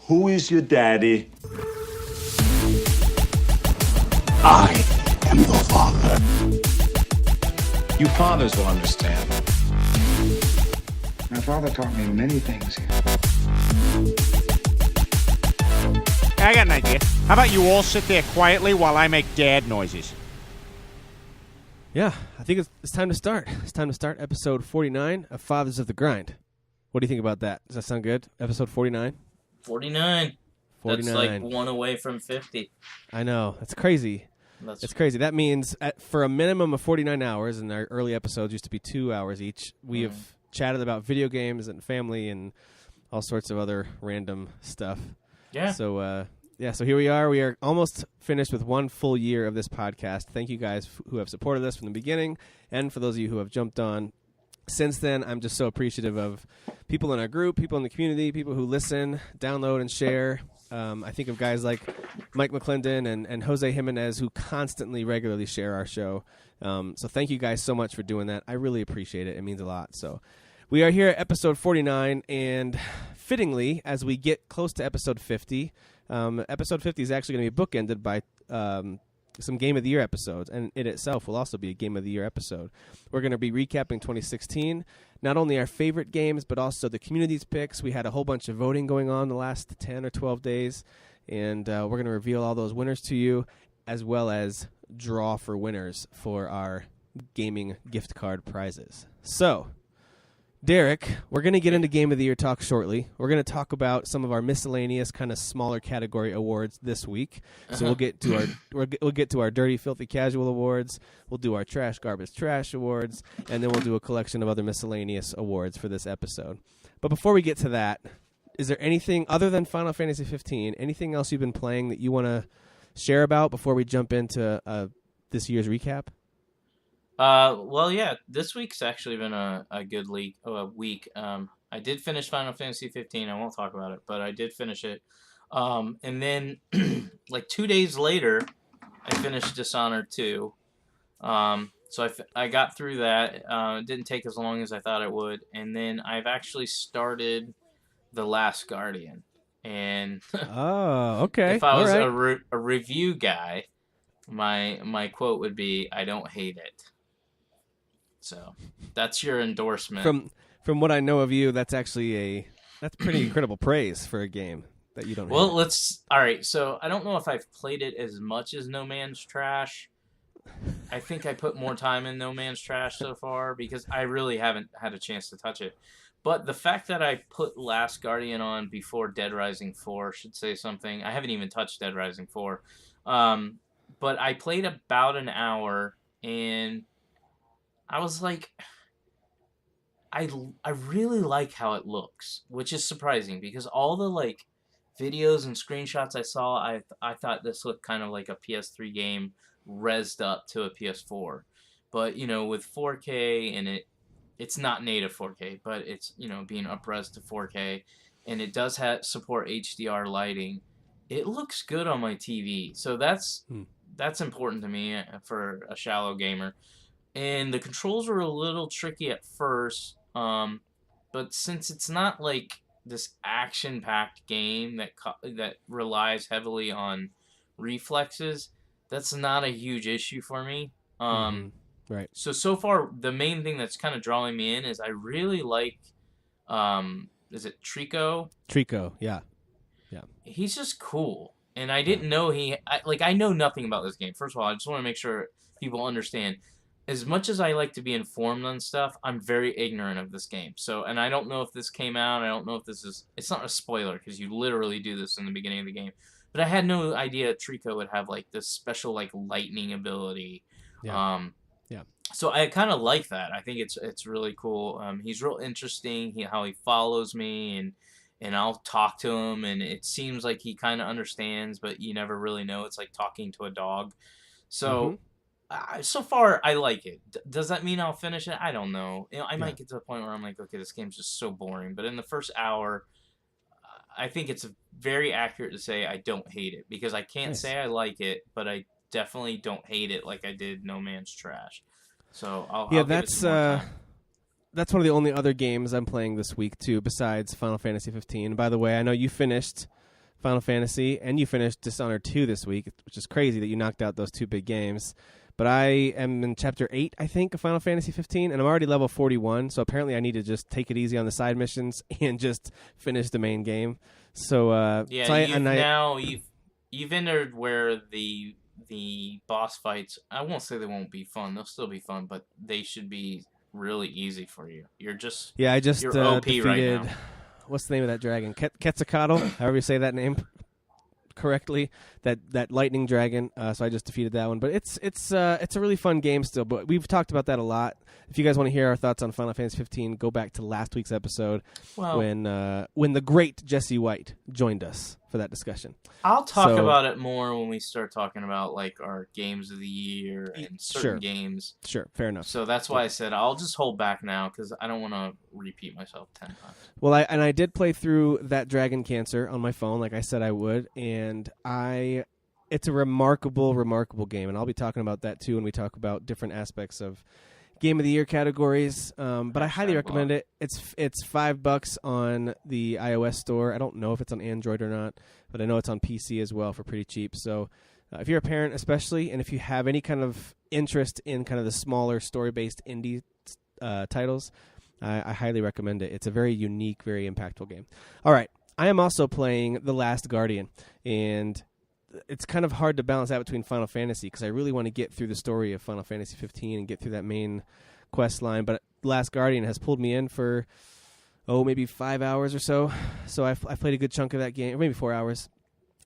Who is your daddy? I am your father. You fathers will understand. My father taught me many things. I got an idea. How about you all sit there quietly while I make dad noises? Yeah, I think it's time to start. It's time to start episode 49 of Fathers of the Grind. What do you think about that? Does that sound good? Episode 49? 49. 49. That's like one away from 50. I know. That's crazy. It's crazy. That means for a minimum of 49 hours, and our early episodes used to be 2 hours each, we have chatted about video games and family and all sorts of other random stuff. Yeah. So, so here we are. We are almost finished with 1 full year of this podcast. Thank you guys who have supported us from the beginning, and for those of you who have jumped on since then. I'm just so appreciative of people in our group, people in the community, people who listen, download, and share. I think of guys like Mike McClendon and Jose Jimenez who constantly, regularly share our show. So thank you guys so much for doing that. I really appreciate it. It means a lot. So we are here at episode 49, and fittingly, as we get close to episode 50, episode 50 is actually going to be bookended by some Game of the Year episodes, and it itself will also be a Game of the Year episode. We're going to be recapping 2016, not only our favorite games, but also the community's picks. We had a whole bunch of voting going on the last 10 or 12 days, and we're going to reveal all those winners to you, as well as draw for winners for our gaming gift card prizes. So, Derek, we're going to get into Game of the Year talk shortly. We're going to talk about some of our miscellaneous kind of smaller category awards this week. So we'll get to our Dirty Filthy Casual awards. We'll do our Trash Garbage Trash awards, and then we'll do a collection of other miscellaneous awards for this episode. But before we get to that, is there anything other than Final Fantasy 15, anything else you've been playing that you want to share about before we jump into this year's recap? Well, yeah, this week's actually been a good week. I did finish Final Fantasy 15. I won't talk about it, but I did finish it. And then, like 2 days later, I finished Dishonored 2. So I got through that. It didn't take as long as I thought it would. And then I've actually started The Last Guardian. And oh, okay. If I was a review guy, my quote would be, "I don't hate it." So that's your endorsement. From what I know of you, that's actually that's pretty incredible praise for a game that you don't. Well, all right. So I don't know if I've played it as much as No Man's Trash. I think I put more time in No Man's Trash so far because I really haven't had a chance to touch it. But the fact that I put Last Guardian on before Dead Rising 4 should say something. I haven't even touched Dead Rising 4. But I played about an hour, and I was like, I really like how it looks, which is surprising because all the like videos and screenshots I saw, I thought this looked kind of like a PS3 game rezzed up to a PS4. But, with 4K and it's not native 4K, but it's, being up-res to 4K, and it does support HDR lighting. It looks good on my TV, so that's important to me for a shallow gamer. And the controls were a little tricky at first, but since it's not like this action-packed game that relies heavily on reflexes, that's not a huge issue for me. Right. So far, the main thing that's kind of drawing me in is I really like, is it Trico? Trico, yeah. He's just cool. And I didn't know I know nothing about this game. First of all, I just want to make sure people understand. As much as I like to be informed on stuff, I'm very ignorant of this game. So, and I don't know if this came out. I don't know if it's not a spoiler because you literally do this in the beginning of the game. But I had no idea Trico would have like this special like lightning ability. Yeah. So I kind of like that. I think it's really cool. He's real interesting. How he follows me and I'll talk to him, and it seems like he kind of understands, but you never really know. It's like talking to a dog. So so far I like it. Does that mean I'll finish it? I don't know. I might get to the point where I'm like, okay, this game's just so boring. But in the first hour, I think it's very accurate to say I don't hate it because I can't say I like it, but I definitely don't hate it like I did No Man's Trash. So I'll give it some more time. That's one of the only other games I'm playing this week too, besides Final Fantasy 15. By the way, I know you finished Final Fantasy, and you finished Dishonored 2 this week, which is crazy that you knocked out those two big games. But I am in Chapter 8, I think, of Final Fantasy 15, and I'm already level 41, so apparently I need to just take it easy on the side missions and just finish the main game. So, you've entered where the boss fights, I won't say they won't be fun, they'll still be fun, but they should be really easy for you. You're OP defeated, right now. What's the name of that dragon? Quetzalcoatl, however you say that name correctly, that lightning dragon. So I just defeated that one. But it's a really fun game still. But we've talked about that a lot. If you guys want to hear our thoughts on Final Fantasy 15, go back to last week's episode when the great Jesse White joined us for that discussion. I'll talk about it more when we start talking about like our games of the year and certain games. Sure, fair enough. So that's why I said I'll just hold back now because I don't want to repeat myself 10 times. Well, I did play through that Dragon Cancer on my phone, like I said I would, and it's a remarkable, remarkable game, and I'll be talking about that too when we talk about different aspects of Game of the Year categories. But I highly recommend it. It's $5 on the iOS store. I don't know if it's on Android or not, but I know it's on PC as well for pretty cheap. So if you're a parent especially, and if you have any kind of interest in kind of the smaller story-based indie titles, I highly recommend it. It's a very unique, very impactful game. All right. I am also playing The Last Guardian, and it's kind of hard to balance that between Final Fantasy because I really want to get through the story of Final Fantasy 15 and get through that main quest line. But Last Guardian has pulled me in for, maybe 5 hours or so. So I played a good chunk of that game, or maybe 4 hours.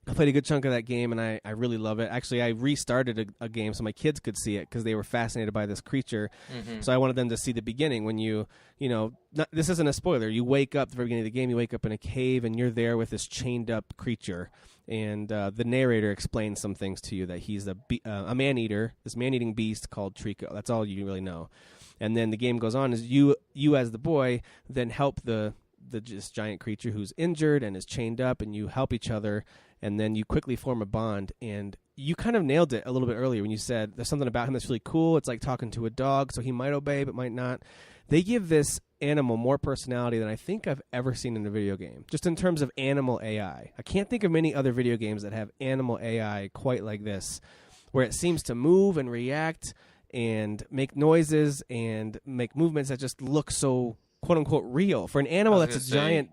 I played a good chunk of that game, and I really love it. Actually, I restarted a game so my kids could see it because they were fascinated by this creature. Mm-hmm. So I wanted them to see the beginning when this isn't a spoiler. You wake up at the very beginning of the game, you wake up in a cave, and you're there with this chained-up creature. And the narrator explains some things to you, that he's a man-eater, this man-eating beast called Trico. That's all you really know. And then the game goes on as you as the boy then help this giant creature who's injured and is chained up, and you help each other. And then you quickly form a bond, and you kind of nailed it a little bit earlier when you said there's something about him that's really cool. It's like talking to a dog, so he might obey but might not. They give this animal more personality than I think I've ever seen in a video game, just in terms of animal AI. I can't think of many other video games that have animal AI quite like this, where it seems to move and react and make noises and make movements that just look so quote-unquote real. For an animal that's a giant...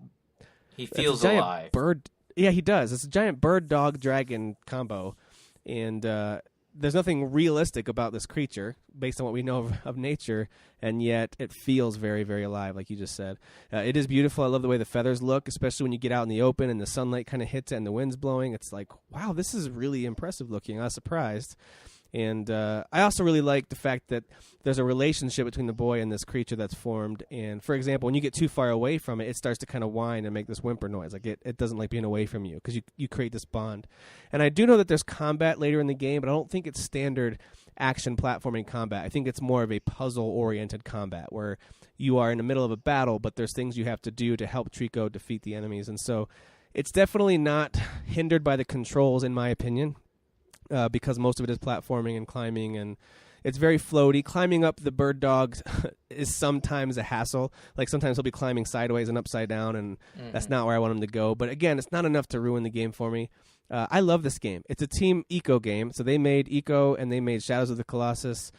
He feels alive. Bird. Yeah, he does. It's a giant bird-dog-dragon combo, and there's nothing realistic about this creature based on what we know of nature, and yet it feels very, very alive, like you just said. It is beautiful. I love the way the feathers look, especially when you get out in the open and the sunlight kind of hits it and the wind's blowing. It's like, wow, this is really impressive looking. I was surprised. And I also really like the fact that there's a relationship between the boy and this creature that's formed. And, for example, when you get too far away from it, it starts to kind of whine and make this whimper noise. Like it doesn't like being away from you because you create this bond. And I do know that there's combat later in the game, but I don't think it's standard action platforming combat. I think it's more of a puzzle-oriented combat where you are in the middle of a battle, but there's things you have to do to help Trico defeat the enemies. And so it's definitely not hindered by the controls, in my opinion. Because most of it is platforming and climbing, and it's very floaty. Climbing up the bird dogs is sometimes a hassle. Like sometimes he'll be climbing sideways and upside down, and that's not where I want him to go. But again, it's not enough to ruin the game for me. I love this game. It's a Team Eco game. So they made Eco and they made Shadows of the Colossus.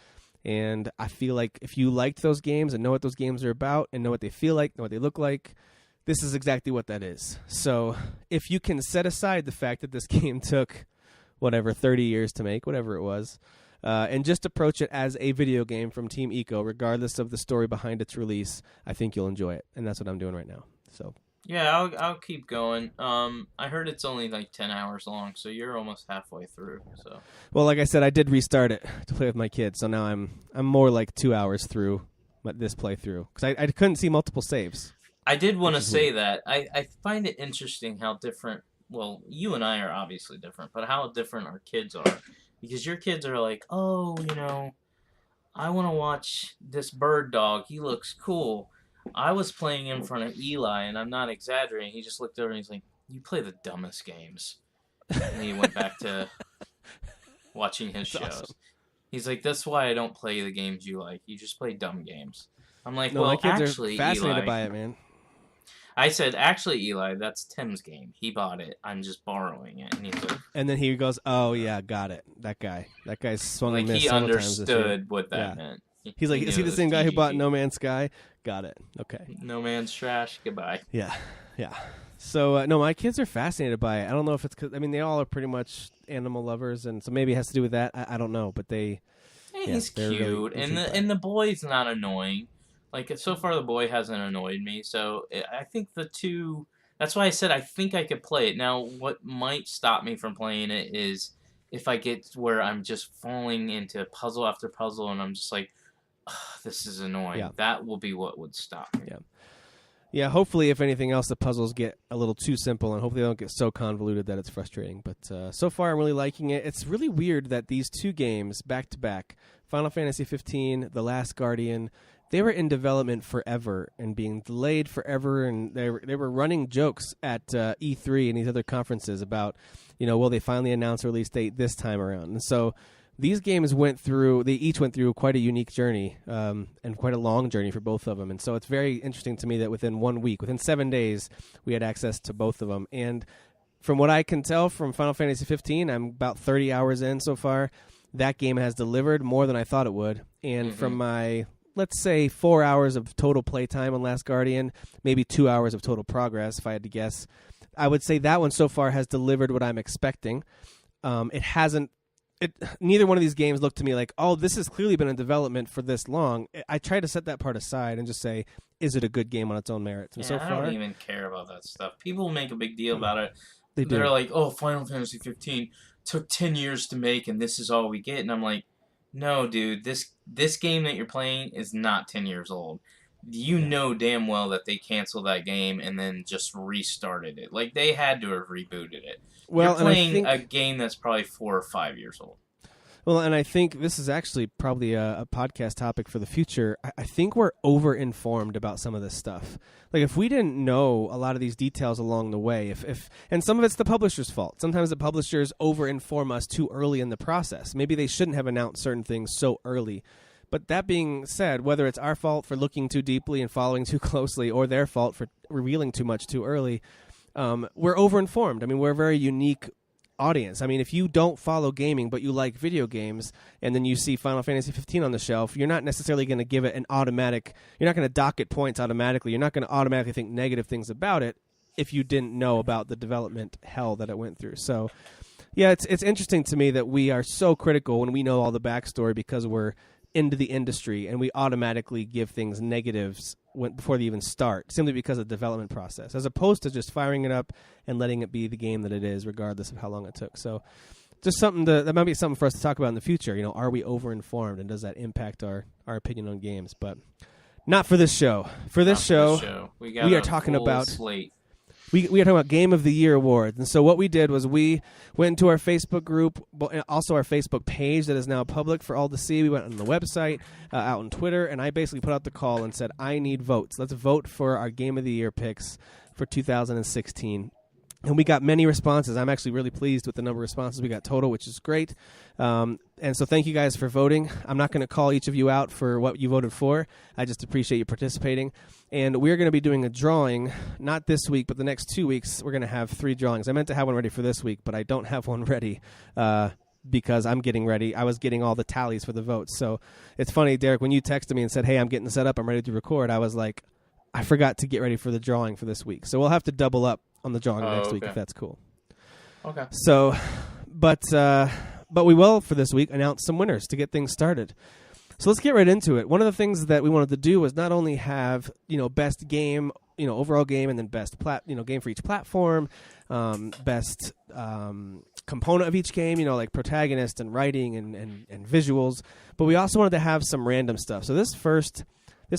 And I feel like if you liked those games and know what those games are about and know what they feel like, know what they look like, this is exactly what that is. So if you can set aside the fact that this game took 30 years to make, whatever it was, and just approach it as a video game from Team Eco, regardless of the story behind its release, I think you'll enjoy it, and that's what I'm doing right now. So, yeah, I'll keep going. I heard it's only like 10 hours long, so you're almost halfway through. So, well, like I said, I did restart it to play with my kids, so now I'm more like 2 hours through this playthrough because I couldn't see multiple saves. I did want to say that I find it interesting how different. Well, you and I are obviously different, but how different our kids are. Because your kids are like, oh, I want to watch this bird dog. He looks cool. I was playing in front of Eli, and I'm not exaggerating. He just looked over and he's like, you play the dumbest games. And then he went back to watching his shows. Awesome. He's like, that's why I don't play the games you like. You just play dumb games. I'm like, no, well, my kids actually, are fascinated Eli, by it, man. I said, actually, Eli, that's Tim's game. He bought it. I'm just borrowing it. And he's like, And then he goes, "Oh yeah, got it. That guy's swung and missed he several times this year." understood what that Yeah. meant. He's like, "Is he knew the it same was guy who bought GGG. No Man's Sky?" Got it. Okay. No Man's Trash. Goodbye. Yeah. So no, my kids are fascinated by it. I don't know if it's because they all are pretty much animal lovers, and so maybe it has to do with that. I don't know, but they. Hey, Yeah, he's they're cute, really and intrigued by the boy's not annoying. Like so far, the boy hasn't annoyed me. So I think the two. That's why I said I think I could play it. Now, what might stop me from playing it is if I get where I'm just falling into puzzle after puzzle, and I'm just like, "Ugh, this is annoying. Yeah. That will be what would stop me. Yeah. Yeah, hopefully, if anything else, the puzzles get a little too simple, and hopefully they don't get so convoluted that it's frustrating. But so far, I'm really liking it. It's really weird that these two games, back-to-back, Final Fantasy 15, The Last Guardian, they were in development forever and being delayed forever, and they were running jokes at E3 and these other conferences about, will they finally announce a release date this time around? And so these games they each went through quite a unique journey and quite a long journey for both of them. And so it's very interesting to me that within 1 week, within 7 days, we had access to both of them. And from what I can tell from Final Fantasy 15, I'm about 30 hours in so far. That game has delivered more than I thought it would. And from my, let's say, 4 hours of total playtime on Last Guardian, maybe 2 hours of total progress, if I had to guess, I would say that one so far has delivered what I'm expecting. Neither one of these games looked to me like, oh, this has clearly been in development for this long. I try to set that part aside and just say, is it a good game on its own merits? And so I far, don't even care about that stuff. People make a big deal about it. They do. They're like, oh, Final Fantasy 15 took 10 years to make, and this is all we get. And I'm like, no, dude, this game that you're playing is not 10 years old. You know damn well that they canceled that game and then just restarted it. Like, they had to have rebooted it. Well, you're playing a game that's probably 4 or 5 years old. Well, and I think this is actually probably a podcast topic for the future. I think we're over-informed about some of this stuff. Like, if we didn't know a lot of these details along the way, and some of it's the publisher's fault. Sometimes the publishers over-inform us too early in the process. Maybe they shouldn't have announced certain things so early. But that being said, whether it's our fault for looking too deeply and following too closely, or their fault for revealing too much too early, we're over-informed. I mean, we're a very unique audience. I mean, if you don't follow gaming but you like video games and then you see Final Fantasy 15 on the shelf, you're not necessarily going to give it you're not going to dock it points automatically. You're not going to automatically think negative things about it if you didn't know about the development hell that it went through. So, yeah, it's interesting to me that we are so critical when we know all the backstory because we're into the industry and we automatically give things negatives before they even start, simply because of the development process, as opposed to just firing it up and letting it be the game that it is, regardless of how long it took. So just that might be something for us to talk about in the future. Are we over-informed, and does that impact our opinion on games? But not for this show. For this show, we are talking about slate. We are talking about Game of the Year awards. And so what we did was we went into our Facebook group, also our Facebook page that is now public for all to see. We went on the website, out on Twitter, and I basically put out the call and said, I need votes. Let's vote for our Game of the Year picks for 2016. And we got many responses. I'm actually really pleased with the number of responses we got total, which is great. And so thank you guys for voting. I'm not going to call each of you out for what you voted for. I just appreciate you participating. And we're going to be doing a drawing, not this week, but the next 2 weeks. We're going to have 3 drawings. I meant to have one ready for this week, but I don't have one ready because I'm getting ready. I was getting all the tallies for the votes. So it's funny, Derek, when you texted me and said, hey, I'm getting set up, I'm ready to record, I was like, I forgot to get ready for the drawing for this week. So we'll have to double up on the drawing next week if that's cool. Okay. So, but we will for this week announce some winners to get things started. So let's get right into it. One of the things that we wanted to do was not only have best game, overall game, and then best game for each platform, best component of each game, like protagonist and writing and visuals, but we also wanted to have some random stuff. So this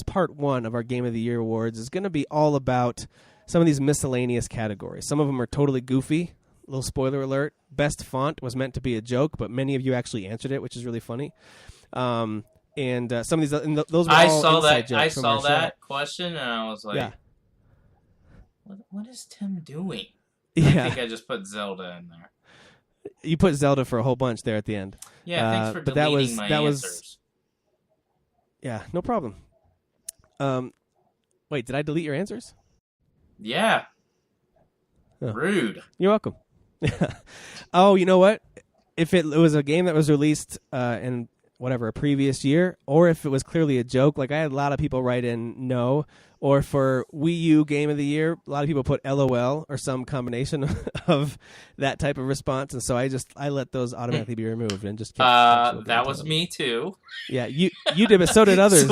part 1 of our Game of the Year awards is going to be all about some of these miscellaneous categories. Some of them are totally goofy. Little spoiler alert. Best font was meant to be a joke, but many of you actually answered it, which is really funny. And some of these, those were all inside jokes. I saw that question, and I was like, what is Tim doing? Yeah. I think I just put Zelda in there. You put Zelda for a whole bunch there at the end. Yeah, thanks for deleting my answers. Yeah, no problem. Wait, did I delete your answers? Yeah. Oh. Rude. You're welcome. Oh, you know what? If it was a game that was released in whatever a previous year, or if it was clearly a joke, like I had a lot of people write in no, or for Wii U Game of the Year, a lot of people put LOL or some combination of that type of response, and so I let those automatically be removed and just kept That was me too. Yeah, you did, but so did others.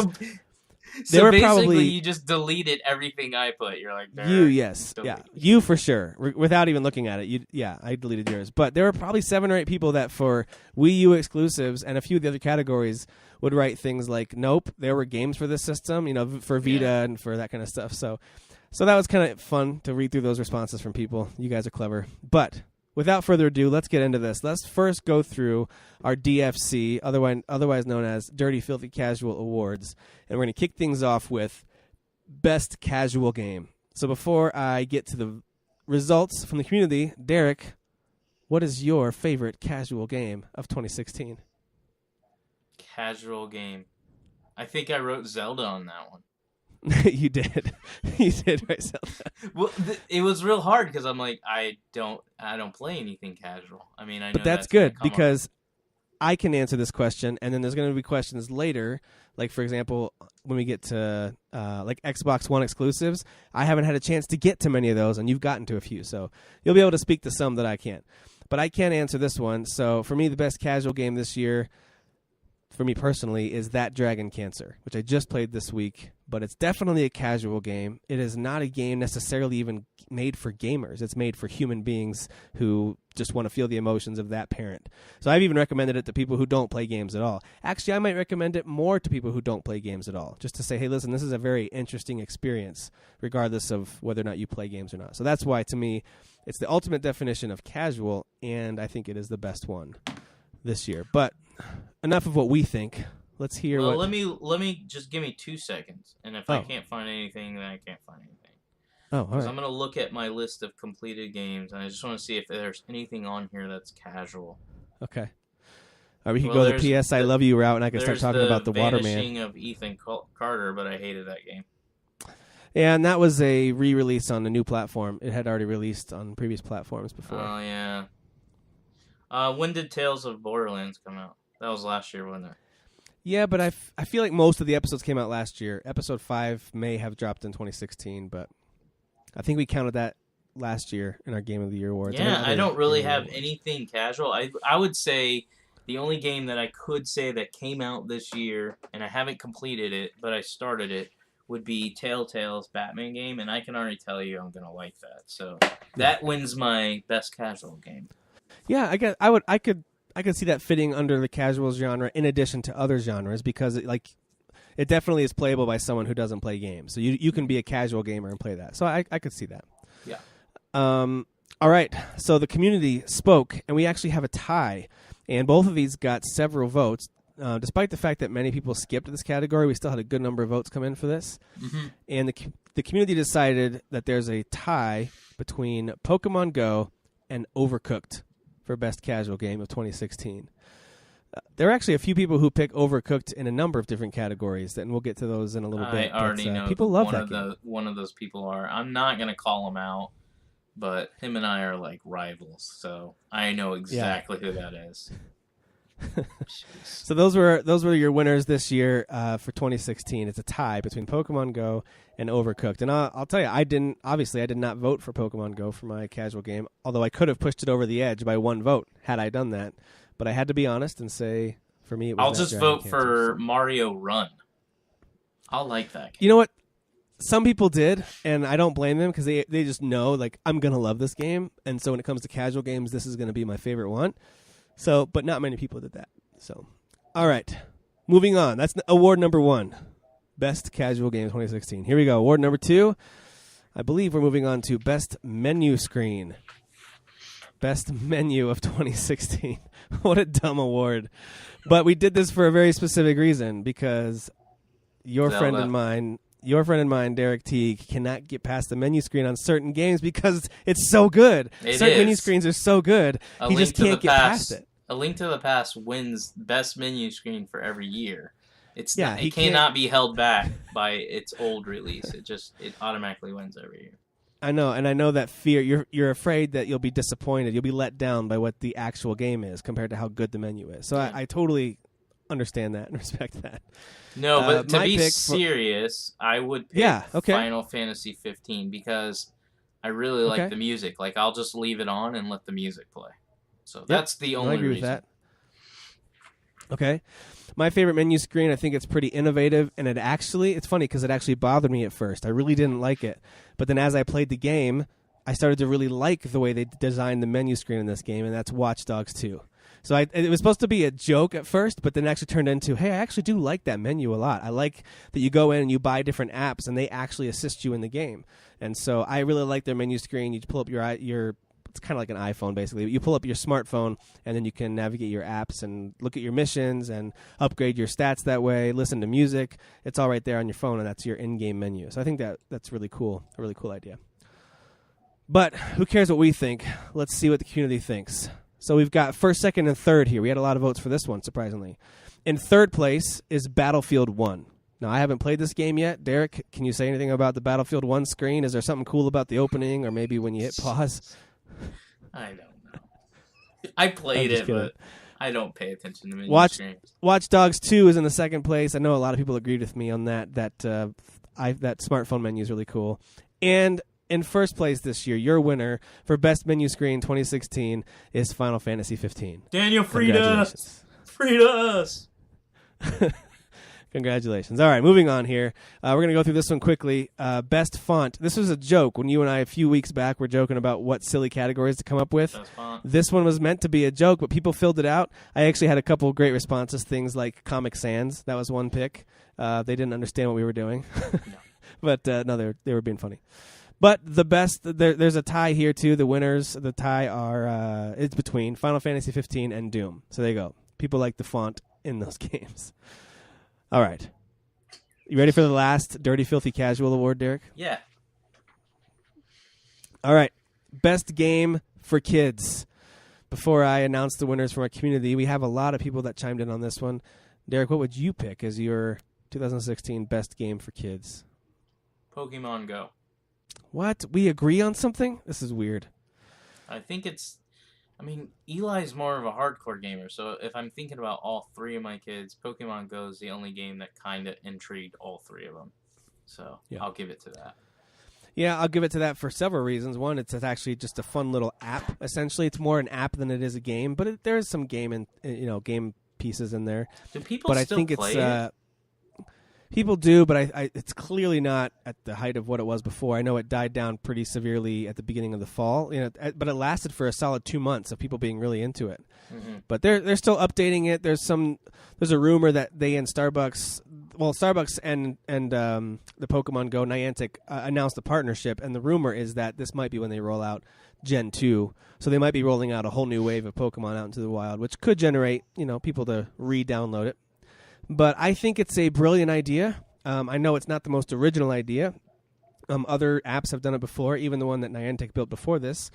So were basically, probably you just deleted everything I put. You're like, yes, delete. yeah, you for sure, without even looking at it. I deleted yours, but there were probably 7 or 8 people that for Wii U exclusives and a few of the other categories would write things like, "Nope, there were games for this system, for Vita and for that kind of stuff." So that was kind of fun to read through those responses from people. You guys are clever, but without further ado, let's get into this. Let's first go through our DFC, otherwise known as Dirty Filthy Casual Awards, and we're going to kick things off with Best Casual Game. So before I get to the results from the community, Derek, what is your favorite casual game of 2016? Casual game. I think I wrote Zelda on that one. You did. You did write Zelda. Well, it was real hard because I'm like, I don't play anything casual. I mean, I know but that's good because I can answer this question, and then there's going to be questions later. Like, for example, when we get to like Xbox One exclusives, I haven't had a chance to get to many of those, and you've gotten to a few. So you'll be able to speak to some that I can't. But I can't answer this one. So for me, the best casual game this year, for me personally, is That Dragon Cancer, which I just played this week. But it's definitely a casual game. It is not a game necessarily even made for gamers. It's made for human beings who just want to feel the emotions of that parent. So I've even recommended it to people who don't play games at all. Actually, I might recommend it more to people who don't play games at all, just to say, hey, listen, this is a very interesting experience, regardless of whether or not you play games or not. So that's why, to me, it's the ultimate definition of casual, and I think it is the best one this year. But enough of what we think. Let's hear Well, what... let me just give me 2 seconds, and if I can't find anything, then I can't find anything. Oh, all right. I'm gonna look at my list of completed games, and I just want to see if there's anything on here that's casual. Okay. Or we could go the P.S. I Love You route, and I can start talking about the Waterman. There's the Vanishing of Ethan Carter, but I hated that game. Yeah, and that was a re-release on a new platform. It had already released on previous platforms before. Oh, yeah. When did Tales of Borderlands come out? That was last year, wasn't it? Yeah, but I feel like most of the episodes came out last year. Episode 5 may have dropped in 2016, but I think we counted that last year in our Game of the Year awards. Yeah, I don't really have anything casual. I would say the only game that I could say that came out this year, and I haven't completed it, but I started it, would be Telltale's Batman game, and I can already tell you I'm going to like that. So that wins my best casual game. Yeah, I could see that fitting under the casual genre in addition to other genres because it definitely is playable by someone who doesn't play games. So you can be a casual gamer and play that. So I could see that. Yeah. All right. So the community spoke, and we actually have a tie, and both of these got several votes. Despite the fact that many people skipped this category, we still had a good number of votes come in for this. Mm-hmm. And the community decided that there's a tie between Pokemon Go and Overcooked for Best Casual Game of 2016. There are actually a few people who pick Overcooked in a number of different categories, and we'll get to those in a little bit. I already know people love that game. One of those people are. I'm not going to call him out, but him and I are like rivals, so I know exactly who that is. So those were your winners this year for 2016. It's a tie between Pokemon Go and Overcooked. And I'll tell you, I did not vote for Pokemon Go for my casual game, although I could have pushed it over the edge by one vote had I done that. But I had to be honest and say, for me, it was I'll just vote for Mario Run. I'll like that game. You know what? Some people did, and I don't blame them because they just know, like, I'm going to love this game. And so when it comes to casual games, this is going to be my favorite one. So, but not many people did that. So, all right. Moving on. That's award number 1. Best Casual Game 2016. Here we go. Award number 2. I believe we're moving on to Best Menu Screen. Best Menu of 2016. What a dumb award. But we did this for a very specific reason because your friend and mine, Derek Teague, cannot get past the menu screen on certain games because it's so good. Certain menu screens are so good. He just can't get past it. A Link to the Past wins best menu screen for every year. It cannot be held back by its old release. It automatically wins every year. I know, and I know that fear. You're afraid that you'll be disappointed. You'll be let down by what the actual game is compared to how good the menu is. So I totally understand that and respect that. No, but to be pick serious, I would pick Final Fantasy 15 because I really like the music. Like, I'll just leave it on and let the music play. So that's the only I agree reason. with that. Okay. My favorite menu screen, I think it's pretty innovative, and it's funny because it actually bothered me at first. I really didn't like it. But then as I played the game, I started to really like the way they designed the menu screen in this game, and that's Watch Dogs 2. So it was supposed to be a joke at first, but then actually turned into, hey, I actually do like that menu a lot. I like that you go in and you buy different apps, and they actually assist you in the game. And so I really like their menu screen. You pull up your it's kind of like an iPhone, basically. You pull up your smartphone, and then you can navigate your apps and look at your missions and upgrade your stats that way, listen to music. It's all right there on your phone, and that's your in-game menu. So I think that's really cool, a really cool idea. But who cares what we think? Let's see what the community thinks. So we've got first, second, and third here. We had a lot of votes for this one, surprisingly. In third place is Battlefield 1. Now, I haven't played this game yet. Derek, can you say anything about the Battlefield 1 screen? Is there something cool about the opening, or maybe when you hit pause? I don't know. I played it, but I don't pay attention to menu screens. Watch Dogs 2 is in the second place. I know a lot of people agreed with me on that. That smartphone menu is really cool. And in first place this year, your winner for Best Menu Screen 2016 is Final Fantasy 15. Daniel, freed us! Freed us! Congratulations. All right, moving on here. We're going to go through this one quickly. Best font. This was a joke when you and I a few weeks back were joking about what silly categories to come up with. Best font. This one was meant to be a joke, but people filled it out. I actually had a couple of great responses, things like Comic Sans. That was one pick. They didn't understand what we were doing. No. But no, they were being funny. But the best, there's a tie here, too. The winners, the tie are, it's between Final Fantasy 15 and Doom. So there you go. People like the font in those games. All right. You ready for the last Dirty Filthy Casual award, Derek? Yeah. All right. Best game for kids. Before I announce the winners from our community, we have a lot of people that chimed in on this one. Derek, what would you pick as your 2016 best game for kids? Pokemon Go. What? We agree on something? This is weird. Eli's more of a hardcore gamer, so if I'm thinking about all three of my kids, Pokemon Go is the only game that kind of intrigued all three of them. So I'll give it to that. Yeah, I'll give it to that for several reasons. One, it's actually just a fun little app. Essentially, it's more an app than it is a game, but there is some game pieces in there. Do people still play it? People do, but it's clearly not at the height of what it was before. I know it died down pretty severely at the beginning of the fall, but it lasted for a solid 2 months of people being really into it. Mm-hmm. But they're still updating it. There's a rumor that they and Starbucks and the Pokemon Go Niantic announced a partnership, and the rumor is that this might be when they roll out Gen 2. So they might be rolling out a whole new wave of Pokemon out into the wild, which could generate people to re-download it. But I think it's a brilliant idea. I know it's not the most original idea. Other apps have done it before. Even the one that Niantic built before this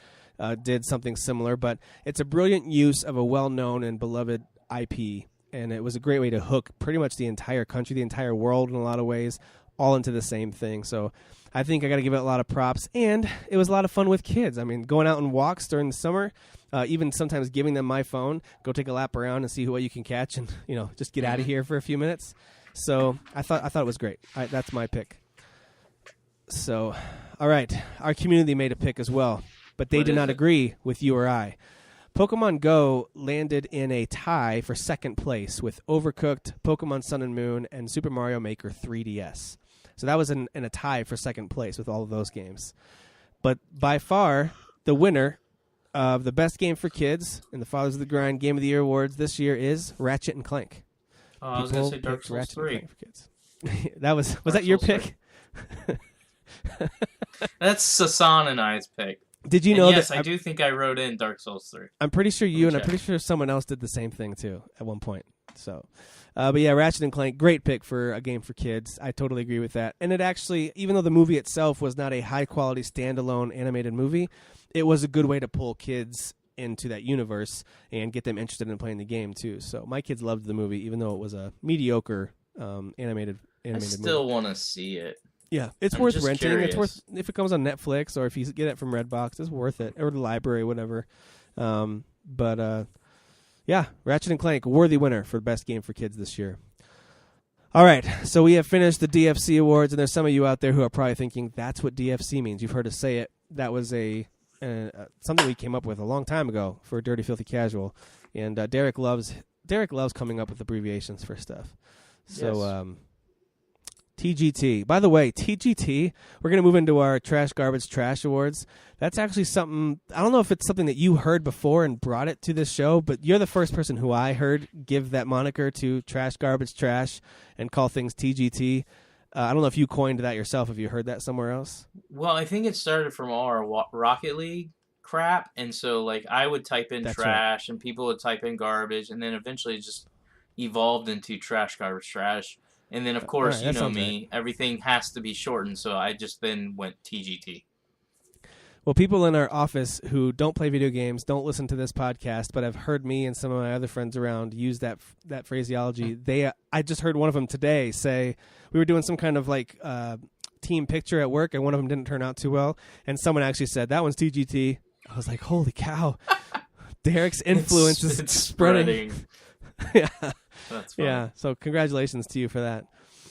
did something similar. But it's a brilliant use of a well-known and beloved IP. And it was a great way to hook pretty much the entire country, the entire world in a lot of ways, all into the same thing. So I think I got to give it a lot of props. And it was a lot of fun with kids. I mean, going out on walks during the summer, even sometimes giving them my phone, go take a lap around and see what you can catch and, just get out of here for a few minutes. So I thought it was great. That's my pick. So, all right. Our community made a pick as well, but they did not agree with you or I. Pokemon Go landed in a tie for second place with Overcooked, Pokemon Sun and Moon, and Super Mario Maker 3DS. So that was in a tie for second place with all of those games. But by far, the winner of the best game for kids in the Fathers of the Grind Game of the Year awards this year is Ratchet and Clank. Oh, I was going to say Dark Souls 3. For kids. Was that your pick? That's Sasan and I's pick. Did you know yes, I do think I wrote in Dark Souls 3. I'm pretty sure I'm pretty sure someone else did the same thing too at one point. So, but yeah, Ratchet and Clank, great pick for a game for kids. I totally agree with that. And it actually, even though the movie itself was not a high quality standalone animated movie, it was a good way to pull kids into that universe and get them interested in playing the game too. So my kids loved the movie, even though it was a mediocre animated I still want to see it. Yeah, it's I'm worth just renting. curious. It's worth if it comes on Netflix or if you get it from Redbox, it's worth it, or the library, whatever. Yeah, Ratchet and Clank, worthy winner for best game for kids this year. All right, so we have finished the DFC awards, and there's some of you out there who are probably thinking that's what DFC means. You've heard us say it. That was something we came up with a long time ago for Dirty Filthy Casual, and Derek loves coming up with abbreviations for stuff. So. Yes. TGT. By the way, TGT, we're going to move into our Trash Garbage Trash Awards. That's actually something, I don't know if it's something that you heard before and brought it to this show, but you're the first person who I heard give that moniker to Trash Garbage Trash and call things TGT. I don't know if you coined that yourself, if you heard that somewhere else. Well, I think it started from all our Rocket League crap, and so like I would type in That's trash, and people would type in garbage, and then eventually it just evolved into Trash Garbage Trash. And then, of course, right, you know me, everything has to be shortened, so I just then went TGT. Well, people in our office who don't play video games, don't listen to this podcast, but have heard me and some of my other friends around use that phraseology. I just heard one of them today say, we were doing some kind of like team picture at work, and one of them didn't turn out too well, and someone actually said, that one's TGT. I was like, holy cow. Derek's influence is spreading. Yeah. That's funny. Yeah, so congratulations to you for that.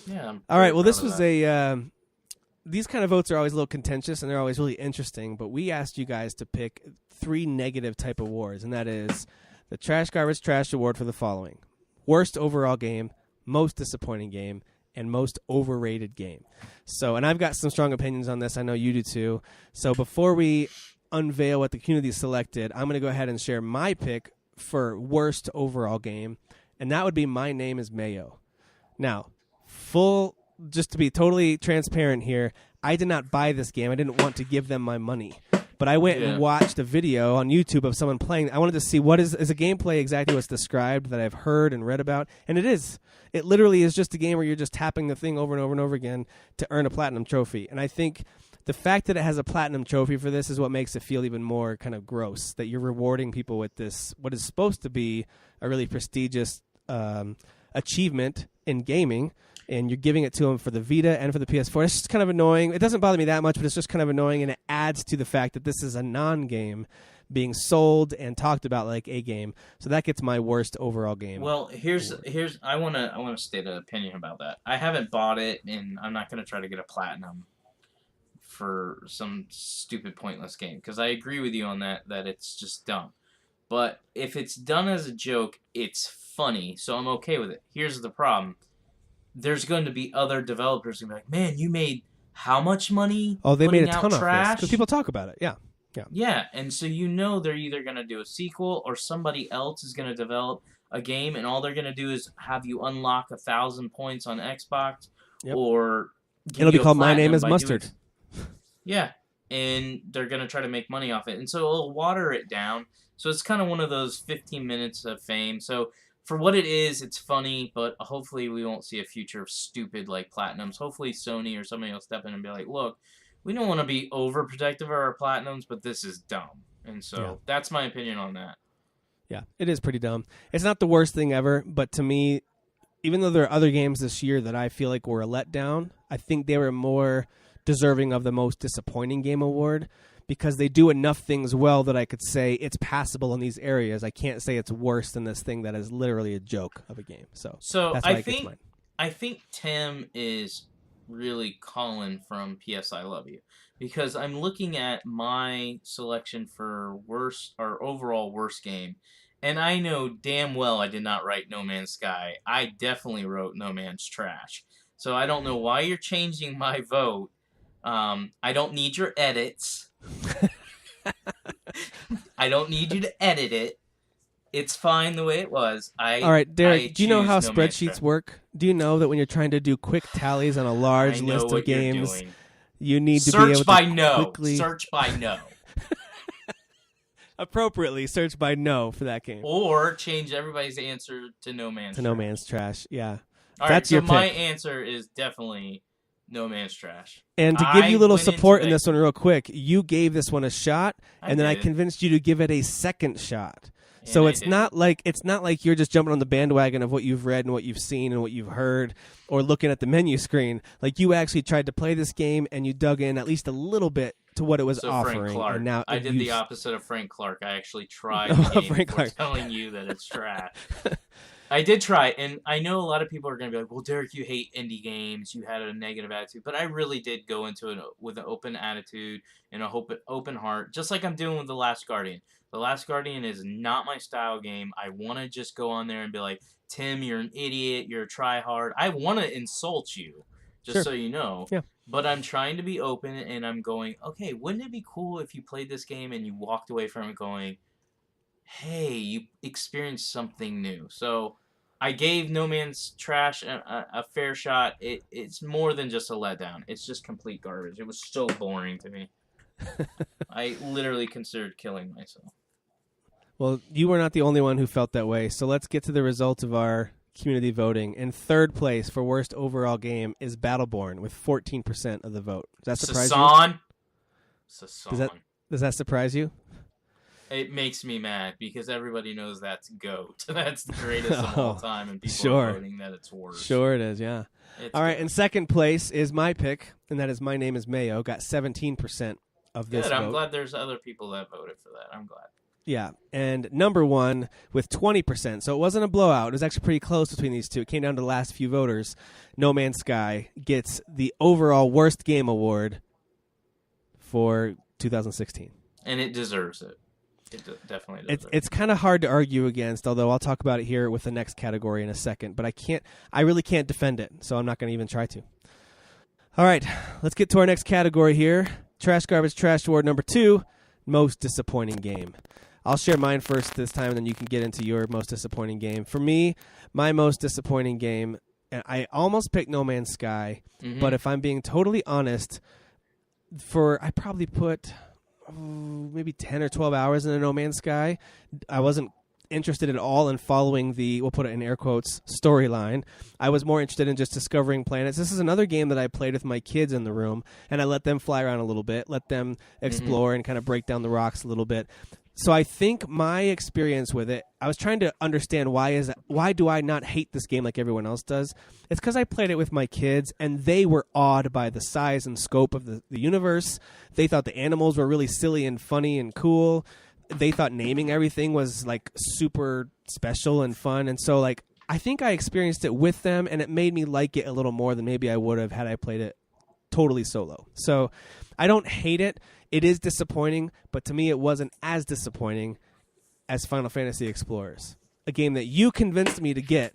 Yeah. All right, well, this was these kind of votes are always a little contentious, and they're always really interesting, but we asked you guys to pick 3 negative type awards, and that is the Trash Garbage Trash Award for the following: worst overall game, most disappointing game, and most overrated game. So, and I've got some strong opinions on this. I know you do too. So before we unveil what the community selected, I'm going to go ahead and share my pick for worst overall game, and that would be My Name is Mayo. Now, just to be totally transparent here, I did not buy this game. I didn't want to give them my money. But I went and watched a video on YouTube of someone playing. I wanted to see what is a gameplay exactly what's described that I've heard and read about. And it is. It literally is just a game where you're just tapping the thing over and over and over again to earn a platinum trophy. And I think the fact that it has a platinum trophy for this is what makes it feel even more kind of gross, that you're rewarding people with this, what is supposed to be a really prestigious achievement in gaming, and you're giving it to them for the Vita and for the PS4. It's just kind of annoying. It doesn't bother me that much, but it's just kind of annoying, and it adds to the fact that this is a non-game being sold and talked about like a game. So that gets my worst overall game. Well, here's I want to state an opinion about that. I haven't bought it, and I'm not going to try to get a platinum for some stupid pointless game, because I agree with you on that it's just dumb. But if it's done as a joke, it's funny, so I'm okay with it. Here's the problem. There's going to be other developers who be like, man, you made how much money? Oh, they made a ton of of trash? this because people talk about it. Yeah. Yeah, and so you know they're either going to do a sequel or somebody else is going to develop a game, and all they're going to do is have you unlock 1,000 points on Xbox, or it'll be called My Name is Mustard. Yeah, and they're going to try to make money off it, and so it'll water it down. So it's kind of one of those 15 minutes of fame. So for what it is, it's funny, but hopefully we won't see a future of stupid like platinums. Hopefully Sony or somebody will step in and be like, look, we don't want to be overprotective of our platinums, but this is dumb. And so that's my opinion on that. Yeah, it is pretty dumb. It's not the worst thing ever, but to me, even though there are other games this year that I feel like were a letdown, I think they were more deserving of the most disappointing game award, because they do enough things well that I could say it's passable in these areas. I can't say it's worse than this thing that is literally a joke of a game. So that's why I think Tim is really calling from PS I Love You, because I'm looking at my selection for worst or overall worst game, and I know damn well I did not write No Man's Sky. I definitely wrote No Man's Trash. So I don't know why you're changing my vote. I don't need your edits. I don't need you to edit it. It's fine the way it was. All right, Derek, do you know how spreadsheets work? Do you know that when you're trying to do quick tallies on a large list of games, you need to be able to quickly... Search by no. Appropriately search by no for that game. Or change everybody's answer to No Man's Trash. No Man's Trash, yeah. All right, so my answer is definitely No Man's Trash. And to give you a little support in this one real quick, you gave this one a shot, and then I convinced you to give it a second shot. So it's not like you're just jumping on the bandwagon of what you've read and what you've seen and what you've heard, or looking at the menu screen. Like, you actually tried to play this game and you dug in at least a little bit to what it was offering. Frank Clark. And now I did the opposite of Frank Clark. I actually tried the game Frank before Clark. telling you that it's trash. I did try, and I know a lot of people are going to be like, well, Derek, you hate indie games. You had a negative attitude. But I really did go into it with an open attitude and a open heart, just like I'm doing with The Last Guardian. The Last Guardian is not my style game. I want to just go on there and be like, Tim, you're an idiot. You're a tryhard. I want to insult you, just so you know. Yeah. But I'm trying to be open, and I'm going, okay, wouldn't it be cool if you played this game and you walked away from it going, hey, you experienced something new. So I gave No Man's Trash a fair shot. It's more than just a letdown. It's just complete garbage. It was so boring to me. I literally considered killing myself. Well, you were not the only one who felt that way. So let's get to the results of our community voting. In third place for worst overall game is Battleborn with 14% of the vote. Does that surprise you? Sasan. Does that surprise you? It makes me mad because everybody knows that's GOAT. That's the greatest of all time, and people are voting that it's worse. Sure it is, yeah. All right, in second place is my pick, and that is My Name is Mayo. Got 17% of this vote. I'm glad there's other people that voted for that. I'm glad. Yeah, and number one with 20%. So it wasn't a blowout. It was actually pretty close between these two. It came down to the last few voters. No Man's Sky gets the overall worst game award for 2016. And it deserves it. It definitely does. It's kind of hard to argue against, although I'll talk about it here with the next category in a second. But I really can't defend it, so I'm not going to even try to. All right, let's get to our next category here. Trash Garbage Trash Award number 2, most disappointing game. I'll share mine first this time, and then you can get into your most disappointing game. For me, my most disappointing game, and I almost picked No Man's Sky, but if I'm being totally honest, I probably put maybe 10 or 12 hours in a No Man's Sky. I wasn't interested at all in following the, we'll put it in air quotes, storyline. I was more interested in just discovering planets. This is another game that I played with my kids in the room, and I let them fly around a little bit, let them explore and kind of break down the rocks a little bit. So I think my experience with it, I was trying to understand why do I not hate this game like everyone else does? It's because I played it with my kids, and they were awed by the size and scope of the universe. They thought the animals were really silly and funny and cool. They thought naming everything was like super special and fun. And so like I think I experienced it with them, and it made me like it a little more than maybe I would have had I played it totally solo. So I don't hate it. It is disappointing, but to me it wasn't as disappointing as Final Fantasy Explorers, a game that you convinced me to get,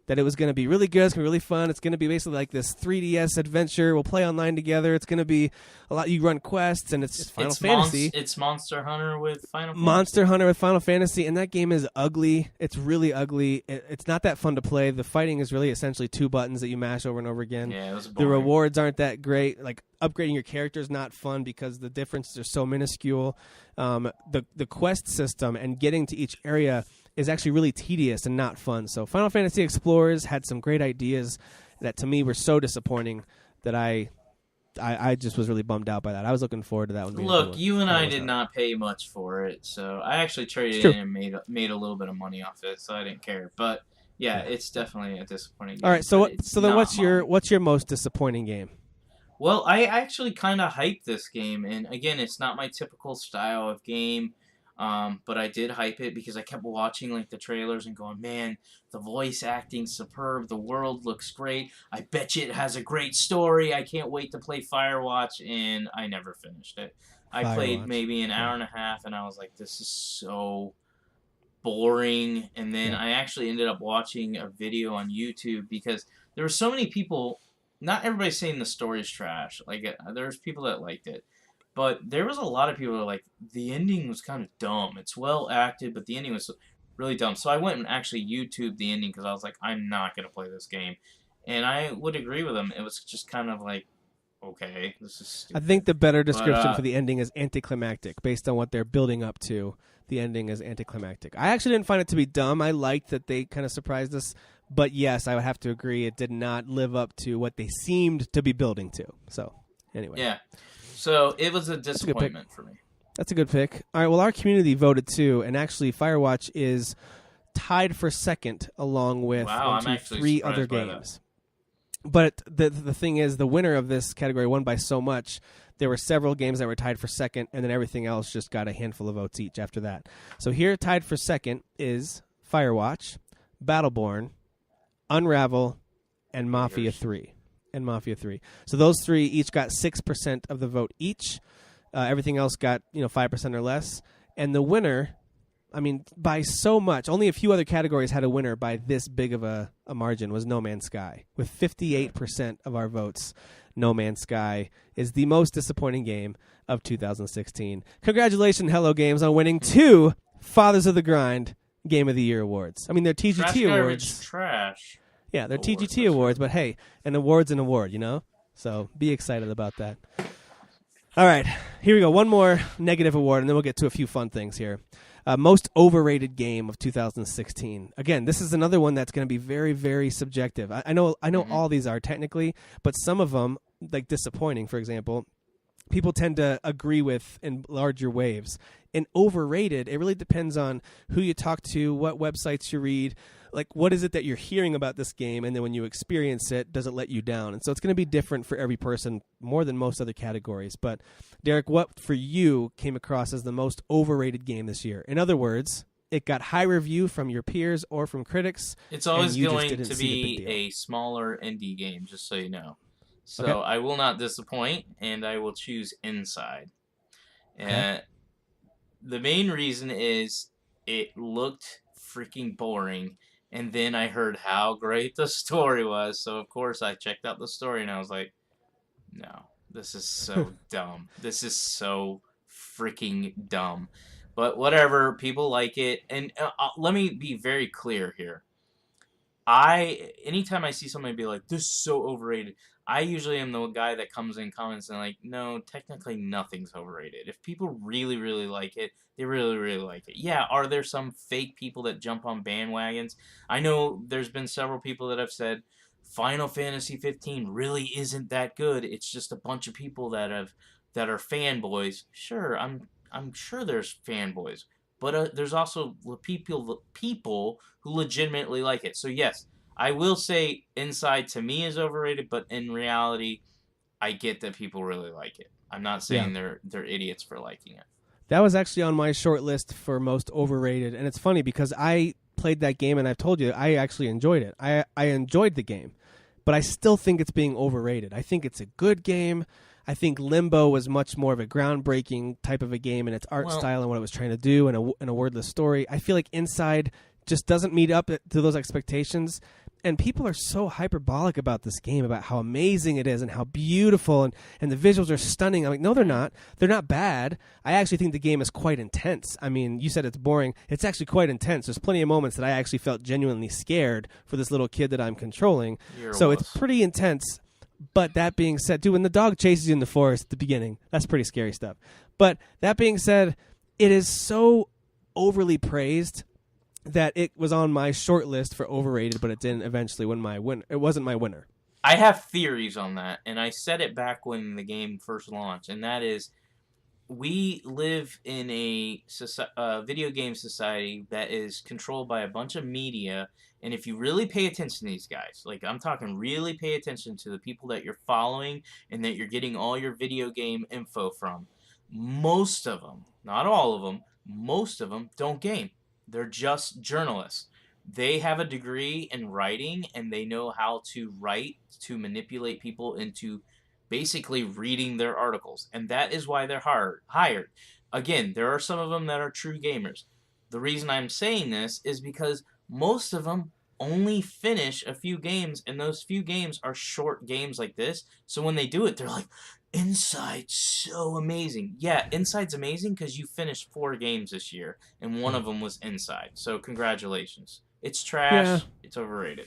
that it was going to be really good, it's going to be really fun, it's going to be basically like this 3DS adventure, we'll play online together, it's going to be a lot, you run quests, and it's Final Fantasy. It's Monster Hunter with Final Fantasy. Monster Hunter with Final Fantasy, and that game is ugly. It's really ugly. It's not that fun to play. The fighting is really essentially 2 buttons that you mash over and over again. Yeah, it was boring. The rewards aren't that great. Like, upgrading your character is not fun because the differences are so minuscule. The quest system and getting to each area is actually really tedious and not fun. So Final Fantasy Explorers had some great ideas that to me were so disappointing that I just was really bummed out by that. I was looking forward to that one. Look, you and I did not pay much for it, so I actually traded in and made a little bit of money off it, so I didn't care. But yeah, it's definitely a disappointing game. All right, so what's your most disappointing game? Well, I actually kind of hyped this game, and again, it's not my typical style of game. But I did hype it because I kept watching like the trailers and going, man, the voice acting's superb, the world looks great, I bet you it has a great story, I can't wait to play Firewatch, and I never finished it. I played maybe an hour and a half, and I was like, this is so boring, and then I actually ended up watching a video on YouTube because there were so many people, not everybody's saying the story's trash, like there's people that liked it. But there was a lot of people who were like, the ending was kind of dumb. It's well acted, but the ending was really dumb. So I went and actually YouTubed the ending because I was like, I'm not going to play this game. And I would agree with them. It was just kind of like, okay, this is stupid. I think the better description for the ending is anticlimactic. Based on what they're building up to, the ending is anticlimactic. I actually didn't find it to be dumb. I liked that they kind of surprised us. But yes, I would have to agree it did not live up to what they seemed to be building to. So, anyway. Yeah. So it was a disappointment for me. That's a good pick. All right, well, our community voted too, and actually Firewatch is tied for second along with Wow, I'm actually 3 surprised other by that. games. But the thing is, the winner of this category won by so much. There were several games that were tied for second, and then everything else just got a handful of votes each after that. So here, tied for second is Firewatch, Battleborn, Unravel, and Mafia 3. So those 3 each got 6% of the vote each. Everything else got 5% or less. And the winner, I mean, by so much, only a few other categories had a winner by this big of a margin, was No Man's Sky. With 58% of our votes, No Man's Sky is the most disappointing game of 2016. Congratulations, Hello Games, on winning 2 Fathers of the Grind Game of the Year awards. I mean, they're TGT Trash awards. garbage, trash. Yeah, they're Awards, TGT that's awards, but hey, an award's an award, So be excited about that. All right, here we go. One more negative award, and then we'll get to a few fun things here. Most overrated game of 2016. Again, this is another one that's going to be very, very subjective. I know all these are technically, but some of them, like disappointing, for example, people tend to agree with in larger waves. And overrated, it really depends on who you talk to, what websites you read, like what is it that you're hearing about this game, and then when you experience it, does it let you down? And so it's going to be different for every person, more than most other categories. But Derek, what for you came across as the most overrated game this year? In other words, it got high review from your peers or from critics. It's always and you just going didn't to see the big be deal. a smaller indie game, just so you know. So Okay. I will not disappoint, and I will choose Inside. Okay. The main reason is it looked freaking boring, and then I heard how great the story was, so of course I checked out the story, and I was like, no, this is so dumb. This is so freaking dumb. But whatever, people like it, and let me be very clear here. Anytime I see somebody be like, this is so overrated, I usually am the guy that comes in comments and like, no, technically nothing's overrated. If people really, really like it, they really, really like it. Yeah, are there some fake people that jump on bandwagons? I know there's been several people that have said Final Fantasy 15 really isn't that good. It's just a bunch of people that are fanboys. Sure, I'm sure there's fanboys, but there's also people who legitimately like it. So yes, I will say Inside to me is overrated, but in reality, I get that people really like it. I'm not saying they're idiots for liking it. That was actually on my short list for most overrated, and it's funny because I played that game, and I've told you I actually enjoyed it. I enjoyed the game, but I still think it's being overrated. I think it's a good game. I think Limbo was much more of a groundbreaking type of a game in its art style and what it was trying to do, and a wordless story. I feel like Inside just doesn't meet up to those expectations. And people are so hyperbolic about this game, about how amazing it is and how beautiful, and the visuals are stunning. I'm like, no, they're not. They're not bad. I actually think the game is quite intense. I mean, you said it's boring. It's actually quite intense. There's plenty of moments that I actually felt genuinely scared for this little kid that I'm controlling. So it's pretty intense. But that being said, dude, when the dog chases you in the forest at the beginning, that's pretty scary stuff. But that being said, it is so overly praised that it was on my short list for overrated, but it didn't eventually win my win. It wasn't my winner. I have theories on that, and I said it back when the game first launched, and that is, we live in a video game society that is controlled by a bunch of media, and if you really pay attention to these guys, like I'm talking really pay attention to the people that you're following and that you're getting all your video game info from, most of them, not all of them, most of them don't game. They're just journalists. They have a degree in writing, and they know how to write to manipulate people into basically reading their articles. And that is why they're hired. Again, there are some of them that are true gamers. The reason I'm saying this is because most of them only finish a few games, and those few games are short games like this. So when they do it, they're like, Inside's so amazing. Yeah, Inside's amazing because you finished 4 games this year, and one of them was Inside. So congratulations. It's trash. Yeah. It's overrated.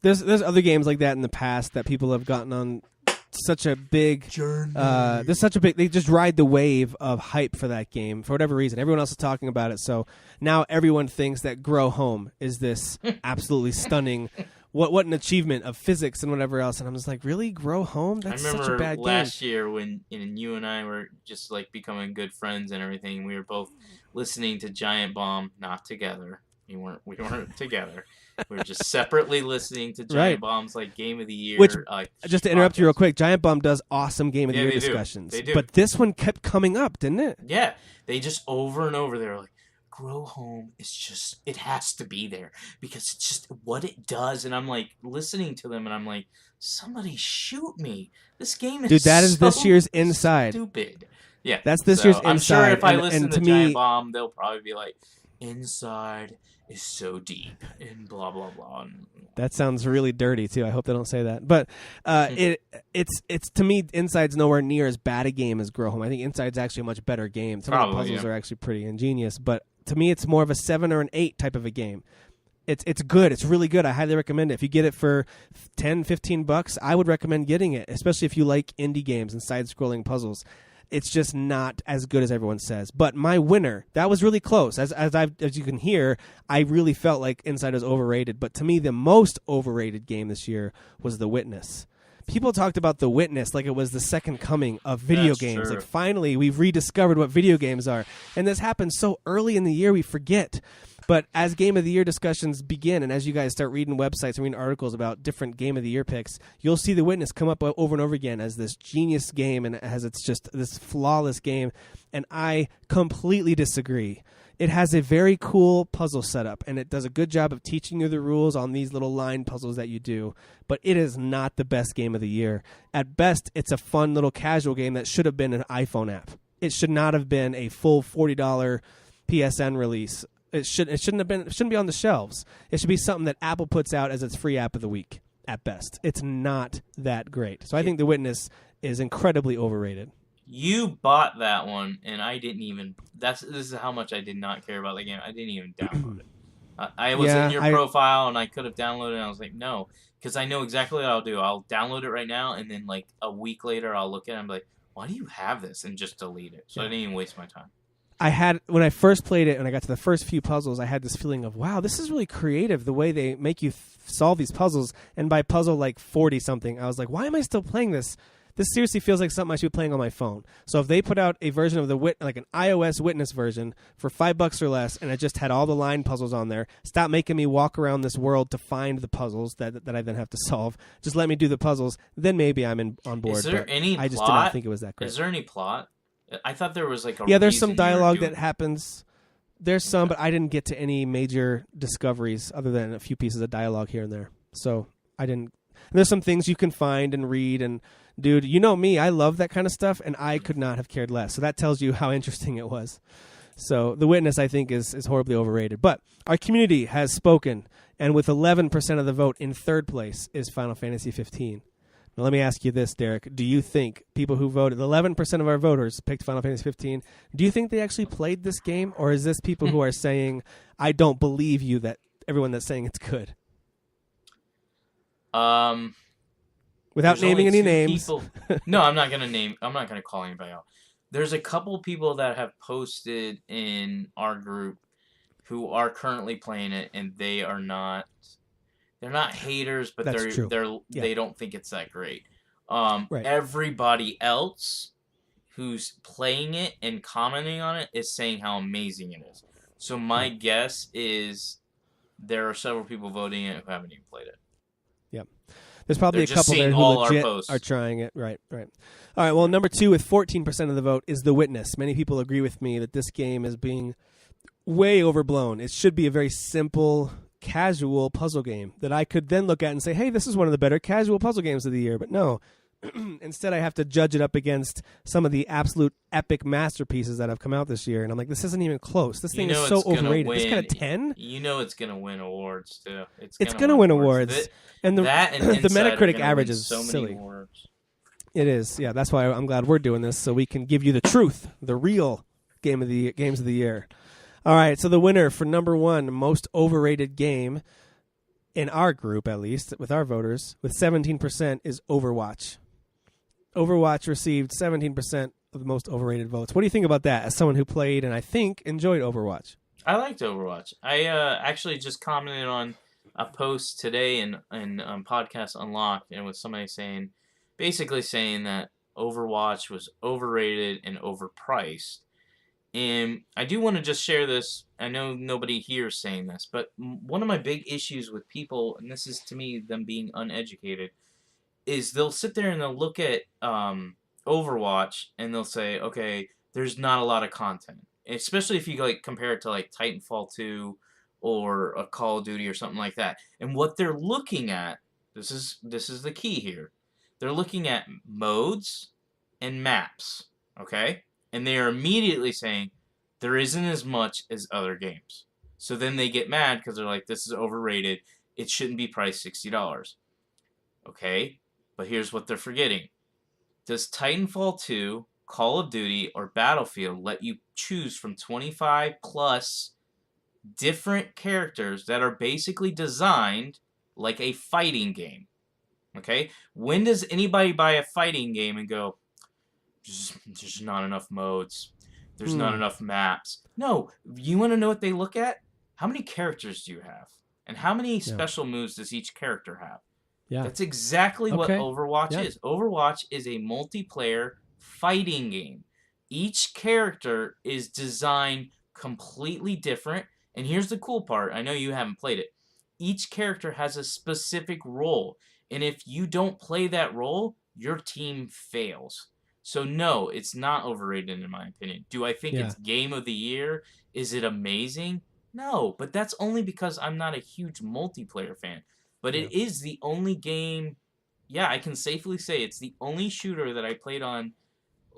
There's other games like that in the past that people have gotten on such a big they just ride the wave of hype for that game for whatever reason. Everyone else is talking about it, so now everyone thinks that Grow Home is this absolutely stunning what an achievement of physics and whatever else. And I'm just like, really? Grow Home? That's I remember such a bad last game. year when you and I were just like becoming good friends and everything. We were both listening to Giant Bomb, not together. We weren't together. We were just separately listening to Giant Bomb's like Game of the Year. Which, like, just to interrupt you real podcast. quick, Giant Bomb does awesome Game of the Year they do. discussions. They do. But this one kept coming up, didn't it? Yeah, they just over and over. They were like, Grow Home is just, it has to be there because it's just what it does. And I'm like listening to them and I'm like, somebody shoot me. This game is Dude, that is so this year's Inside. stupid. Yeah. That's this year's I'm sure Inside, if I and- listen and to to Giant me- Bomb, they'll probably be like, Inside is so deep and blah, blah, blah. And That sounds really dirty too. I hope they don't say that. But it's to me, Inside's nowhere near as bad a game as Grow Home. I think Inside's actually a much better game. Some of the Probably, puzzles yeah. are actually pretty ingenious. But to me, it's more of a 7 or an 8 type of a game. It's good. It's really good. I highly recommend it. If you get it for $10-15, I would recommend getting it, especially if you like indie games and side-scrolling puzzles. It's just not as good as everyone says. But my winner, that was really close. As you can hear, I really felt like Inside was overrated. But to me, the most overrated game this year was The Witness. People talked about The Witness like it was the second coming of video That's games. true. Like finally, we've rediscovered what video games are. And this happens so early in the year, we forget. But as Game of the Year discussions begin, and as you guys start reading websites and reading articles about different Game of the Year picks, you'll see The Witness come up over and over again as this genius game and as it's just this flawless game. And I completely disagree. It has a very cool puzzle setup, and it does a good job of teaching you the rules on these little line puzzles that you do. But it is not the best game of the year. At best, it's a fun little casual game that should have been an iPhone app. It should not have been a full $40 PSN release. It shouldn't be on the shelves. It should be something that Apple puts out as its free app of the week. At best, it's not that great. So I think The Witness is incredibly overrated. You bought that one, and I didn't even. This is how much I did not care about the game. I didn't even download it. I was in your profile, and I could have downloaded it, and I was like, no. Because I know exactly what I'll do. I'll download it right now, and then like a week later, I'll look at it and be like, why do you have this? And just delete it. So I didn't even waste my time. When I first played it and I got to the first few puzzles, I had this feeling of, wow, this is really creative, the way they make you solve these puzzles. And by puzzle like 40-something, I was like, why am I still playing this? This seriously feels like something I should be playing on my phone. So if they put out a version of like an iOS Witness version for $5 or less, and it just had all the line puzzles on there, stop making me walk around this world to find the puzzles that I then have to solve. Just let me do the puzzles. Then maybe I'm on board. Is there any I just plot? did not think it was that great. Is there any plot? I thought there was like a there's some reason you were dialogue doing that happens. There's some, but I didn't get to any major discoveries other than a few pieces of dialogue here and there. So I didn't. There's some things you can find and read, and dude, you know me, I love that kind of stuff, and I could not have cared less. So that tells you how interesting it was. So The Witness, I think, is horribly overrated. But our community has spoken, and with 11% of the vote, in third place is Final Fantasy 15. Now, let me ask you this, Derek. Do you think people who voted, 11% of our voters picked Final Fantasy 15, do you think they actually played this game? Or is this people who are saying, I don't believe you, that everyone that's saying it's good? Without naming any names. No, I'm not gonna call anybody out. There's a couple people that have posted in our group who are currently playing it, and they are not. They're not haters, but That's true. they don't think it's that great. Right. Everybody else who's playing it and commenting on it is saying how amazing it is. So my guess is there are several people voting it who haven't even played it. Yep. There's probably They're a just couple there seeing who all our legit posts. are trying it. Right. All right, well, number 2 with 14% of the vote is The Witness. Many people agree with me that this game is being way overblown. It should be a very simple, casual puzzle game that I could then look at and say, hey, this is one of the better casual puzzle games of the year. But no. Instead, I have to judge it up against some of the absolute epic masterpieces that have come out this year. And I'm like, this isn't even close. This thing is so overrated. This got a 10? You know it's going to win awards, too. It's going to win awards. And the Metacritic average is so silly. many awards. It is. Yeah, that's why I'm glad we're doing this, so we can give you the truth, the real games of the year. All right, so the winner for number 1 most overrated game in our group, at least, with our voters, with 17% is Overwatch. Overwatch received 17% of the most overrated votes. What do you think about that as someone who played and I think enjoyed Overwatch? I liked Overwatch. I actually just commented on a post today in Podcast Unlocked, and it was somebody basically saying that Overwatch was overrated and overpriced. And I do want to just share this. I know nobody here is saying this, but one of my big issues with people, and this is to me them being uneducated, is they'll sit there and they'll look at Overwatch and they'll say, okay, there's not a lot of content. Especially if you like compare it to like Titanfall 2 or a Call of Duty or something like that. And what they're looking at, this is the key here. They're looking at modes and maps, okay? And they are immediately saying there isn't as much as other games. So then they get mad because they're like, this is overrated. It shouldn't be priced $60. Okay? But here's what they're forgetting. Does Titanfall 2, Call of Duty, or Battlefield let you choose from 25 plus different characters that are basically designed like a fighting game? Okay? When does anybody buy a fighting game and go, there's not enough modes, there's not enough maps? No. You want to know what they look at? How many characters do you have? And how many special moves does each character have? Yeah. That's exactly what Overwatch is. Overwatch is a multiplayer fighting game. Each character is designed completely different. And here's the cool part. I know you haven't played it. Each character has a specific role. And if you don't play that role, your team fails. So no, it's not overrated in my opinion. Do I think it's game of the year? Is it amazing? No, but that's only because I'm not a huge multiplayer fan. But it is the only game, I can safely say it's the only shooter that I played on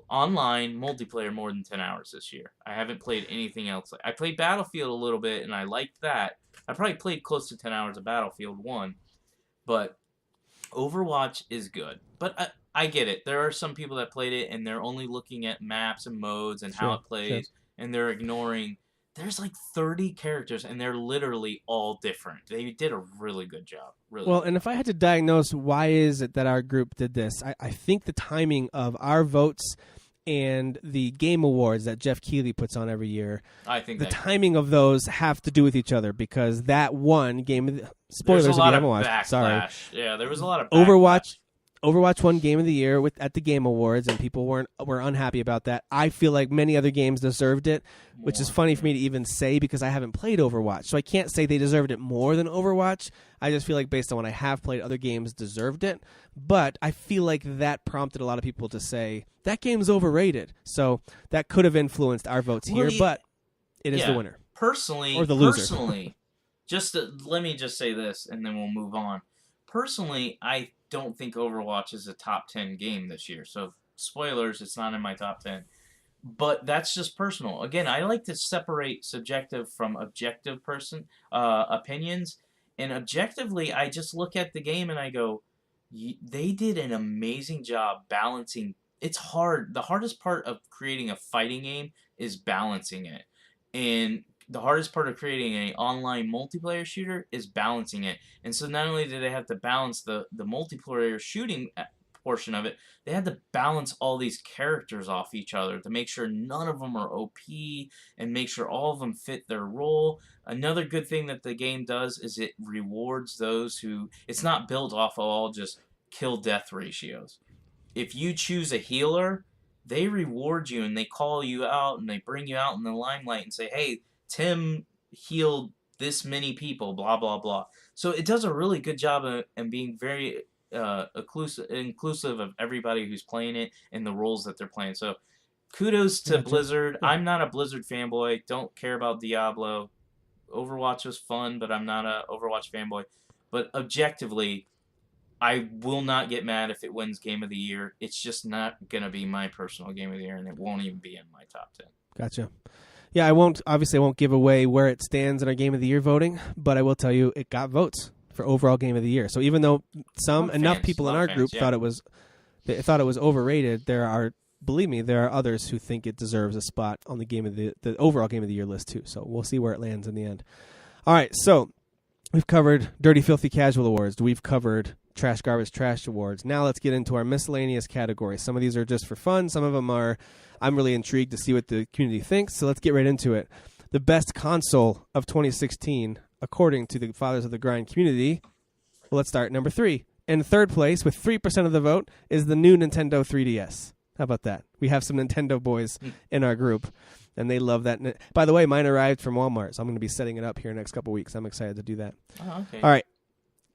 online multiplayer more than 10 hours this year. I haven't played anything else. I played Battlefield a little bit, and I liked that. I probably played close to 10 hours of Battlefield 1. But Overwatch is good. But I get it. There are some people that played it, and they're only looking at maps and modes and how it plays, and they're ignoring... There's like 30 characters, and they're literally all different. They did a really good job. Really. And if I had to diagnose why is it that our group did this, I think the timing of our votes and the game awards that Jeff Keighley puts on every year, I think the timing of those have to do with each other because that one game of the, spoilers if you haven't watched. Sorry. Yeah, there was a lot of backlash. Overwatch won Game of the Year at the Game Awards, and people were unhappy about that. I feel like many other games deserved it, which is funny for me to even say because I haven't played Overwatch. So I can't say they deserved it more than Overwatch. I just feel like based on what I have played, other games deserved it. But I feel like that prompted a lot of people to say, that game's overrated. So that could have influenced our votes here, but it is the winner. Personally, or the loser. Personally, let me just say this, and then we'll move on. Personally, I don't think Overwatch is a top 10 game this year. So, spoilers, it's not in my top 10. But that's just personal. Again, I like to separate subjective from objective opinions. And objectively, I just look at the game and I go, they did an amazing job balancing. It's hard. The hardest part of creating a fighting game is balancing it. And the hardest part of creating an online multiplayer shooter is balancing it. And so not only did they have to balance the multiplayer shooting portion of it, they had to balance all these characters off each other to make sure none of them are OP and make sure all of them fit their role. Another good thing that the game does is it rewards those who... It's not built off of all just kill-death ratios. If you choose a healer, they reward you and they call you out and they bring you out in the limelight and say, hey, Tim healed this many people, blah, blah, blah. So it does a really good job of being very inclusive of everybody who's playing it and the roles that they're playing. So kudos to Blizzard. I'm not a Blizzard fanboy. Don't care about Diablo. Overwatch was fun, but I'm not a Overwatch fanboy. But objectively, I will not get mad if it wins Game of the Year. It's just not going to be my personal Game of the Year, and it won't even be in my top 10. Gotcha. Yeah, I won't give away where it stands in our Game of the Year voting, but I will tell you it got votes for overall Game of the Year. So even though enough people in our group thought it was overrated, believe me, there are others who think it deserves a spot on the overall Game of the Year list too. So we'll see where it lands in the end. All right, so we've covered Dirty Filthy Casual Awards. We've covered Trash Garbage Trash Awards. Now let's get into our miscellaneous categories. Some of these are just for fun. Some of them I'm really intrigued to see what the community thinks, so let's get right into it. The best console of 2016. according to the Fathers of the Grind community. Well, let's start number 3. In third place, with 3% of the vote, is the new Nintendo 3DS. How about that? We have some Nintendo boys in our group, and they love that. By the way, mine arrived from Walmart, so I'm going to be setting it up here next couple weeks. I'm excited to do that. Oh, okay. All right.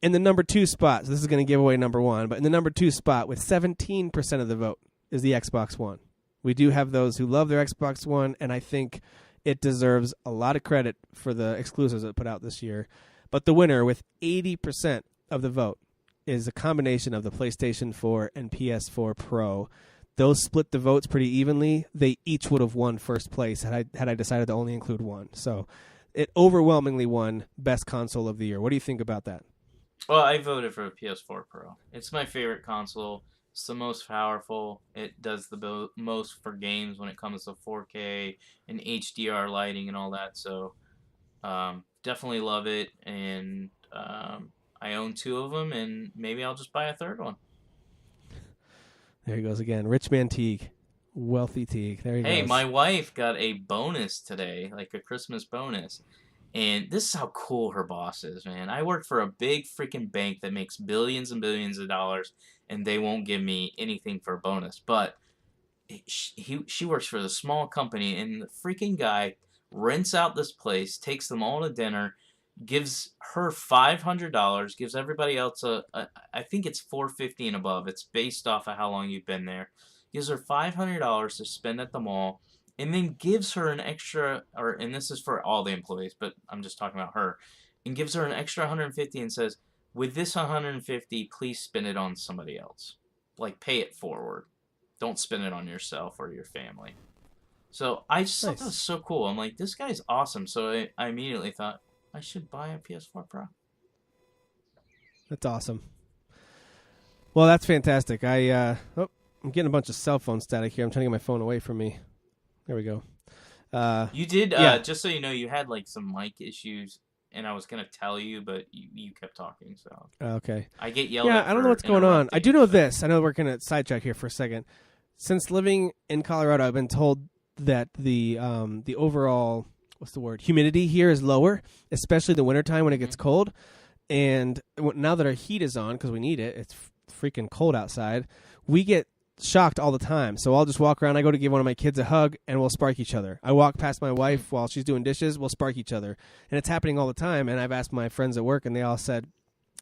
In the number 2 spot, so this is going to give away number 1, but in the number 2 spot, with 17% of the vote, is the Xbox One. We do have those who love their Xbox One, and I think it deserves a lot of credit for the exclusives it put out this year. But the winner, with 80% of the vote, is a combination of the PlayStation 4 and PS4 Pro. Those split the votes pretty evenly. They each would have won first place had I decided to only include one. So it overwhelmingly won Best Console of the Year. What do you think about that? Well, I voted for a PS4 Pro. It's my favorite console. It's the most powerful. It does the most for games when it comes to 4K and HDR lighting and all that. So definitely love it. And I own 2 of them, and maybe I'll just buy a third one. There he goes again. Rich man Teague. Wealthy Teague. There he goes. Hey, my wife got a bonus today, like a Christmas bonus. And this is how cool her boss is, man. I work for a big freaking bank that makes billions and billions of dollars, and they won't give me anything for a bonus. But she works for the small company, and the freaking guy rents out this place, takes them all to dinner, gives her $500, gives everybody else I think it's $450 and above. It's based off of how long you've been there. Gives her $500 to spend at the mall, and then gives her an extra, and this is for all the employees, but I'm just talking about her, and gives her an extra $150 and says, with this $150, please spend it on somebody else. Like, pay it forward. Don't spend it on yourself or your family. So I just thought that was so cool. I'm like, this guy's awesome. So I immediately thought, I should buy a PS4 Pro. That's awesome. Well, that's fantastic. I'm getting a bunch of cell phone static here. I'm trying to get my phone away from me. There we go. You did, yeah. Just so you know, you had like some mic issues, and I was going to tell you, but you kept talking, so. Okay. I get yelled at. Yeah, I don't know what's going on. I do know this. I know we're going to sidetrack here for a second. Since living in Colorado, I've been told that the overall, what's the word, humidity here is lower, especially the wintertime when it gets cold. And now that our heat is on, because we need it, it's freaking cold outside, we get shocked all the time. So I'll just walk around. I go to give one of my kids a hug, and we'll spark each other. I walk past my wife while she's doing dishes. We'll spark each other. And it's happening all the time. And I've asked my friends at work, and they all said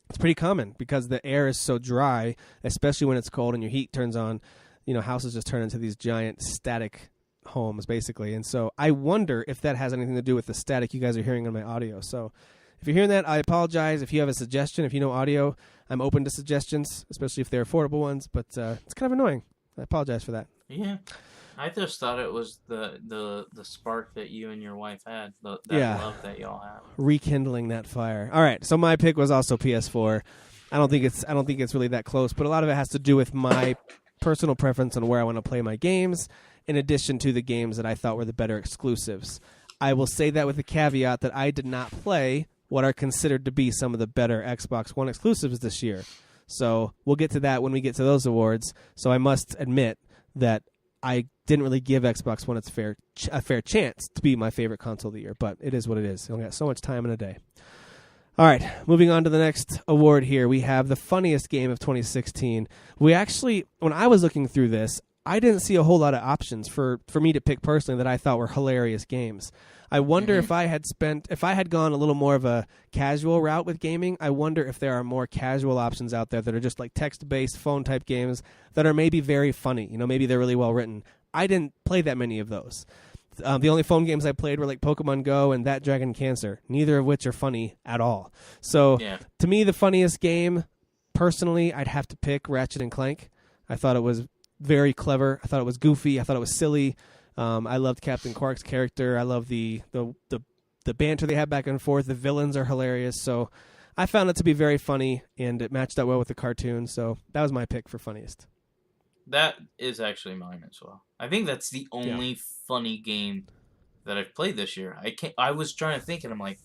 it's pretty common because the air is so dry, especially when it's cold and your heat turns on. You know, houses just turn into these giant static homes, basically. And so I wonder if that has anything to do with the static you guys are hearing on my audio. So if you're hearing that, I apologize. If you have a suggestion, if you know audio, I'm open to suggestions, especially if they're affordable ones. But it's kind of annoying. I apologize for that. Yeah. I just thought it was the spark that you and your wife had, that love that y'all have. Rekindling that fire. All right, so my pick was also PS4. I don't think it's really that close, but a lot of it has to do with my personal preference on where I want to play my games, in addition to the games that I thought were the better exclusives. I will say that with the caveat that I did not play what are considered to be some of the better Xbox One exclusives this year. So we'll get to that when we get to those awards. So I must admit that I didn't really give Xbox One a fair chance to be my favorite console of the year, but it is what it is. You only got so much time in a day. All right, moving on to the next award here. We have the funniest game of 2016. We actually, when I was looking through this, I didn't see a whole lot of options for me to pick personally that I thought were hilarious games. I wonder if I had gone a little more of a casual route with gaming, I wonder if there are more casual options out there that are just like text-based phone-type games that are maybe very funny. You know, maybe they're really well written. I didn't play that many of those. The only phone games I played were like Pokemon Go and That Dragon Cancer, neither of which are funny at all. So to me, the funniest game, personally, I'd have to pick Ratchet & Clank. I thought it was very clever. I thought it was goofy. I thought it was silly. I loved Captain Quark's character. I love the banter they have back and forth. The villains are hilarious. So I found it to be very funny, and it matched up well with the cartoon. So that was my pick for funniest. That is actually mine as well. I think that's the only funny game that I've played this year. I was trying to think, and I'm like,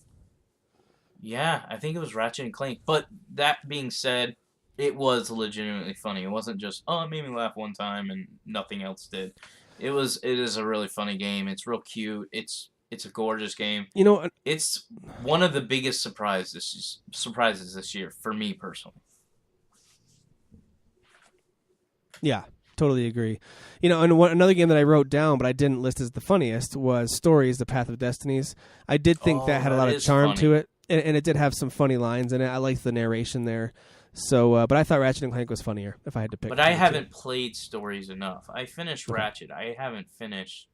yeah, I think it was Ratchet & Clank. But that being said, it was legitimately funny. It wasn't just, it made me laugh one time and nothing else did. It is a really funny game. It's real cute. It's It's a gorgeous game. You know, It's one of the biggest surprises this year for me personally. yeah, totally agree. You know, and another game that I wrote down but I didn't list as the funniest was Stories: The Path of Destinies. I did think that had a lot of charm to it, and it did have some funny lines in it. I liked the narration there. So, but I thought Ratchet and Clank was funnier if I had to pick. But I haven't played Stories enough. I finished Ratchet. I haven't finished.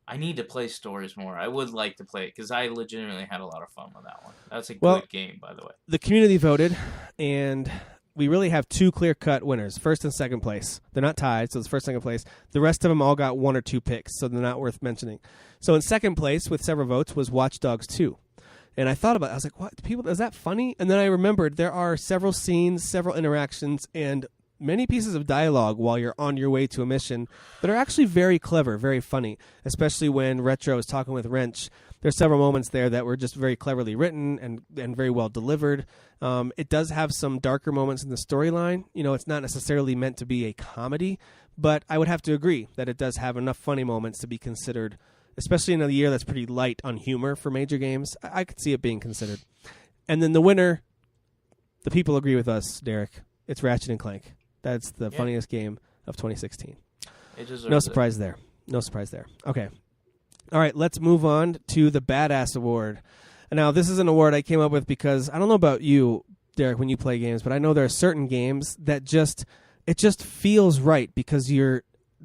I need to play Stories more. I would like to play it because I legitimately had a lot of fun with that one. That's a good game, by the way. The community voted, and we really have two clear-cut winners, first and second place. They're not tied, so it's first, second place. The rest of them all got one or two picks, so they're not worth mentioning. So in second place, with several votes, was Watch Dogs 2. And I thought about it. I was like, what? People, is that funny? And then I remembered there are several scenes, several interactions, and many pieces of dialogue while you're on your way to a mission that are actually very clever, very funny, especially when Retro is talking with Wrench. There's several moments there that were just very cleverly written and very well delivered. It does have some darker moments in the storyline. You know, it's not necessarily meant to be a comedy, but I would have to agree that it does have enough funny moments to be considered, especially in a year that's pretty light on humor for major games. I could see it being considered. And then the winner, the people agree with us, Derek. It's Ratchet and Clank. That's the funniest game of 2016. No surprise there. No surprise there. Okay. All right, let's move on to the Badass Award. Now, this is an award I came up with because I don't know about you, Derek, when you play games, but I know there are certain games that it just feels right because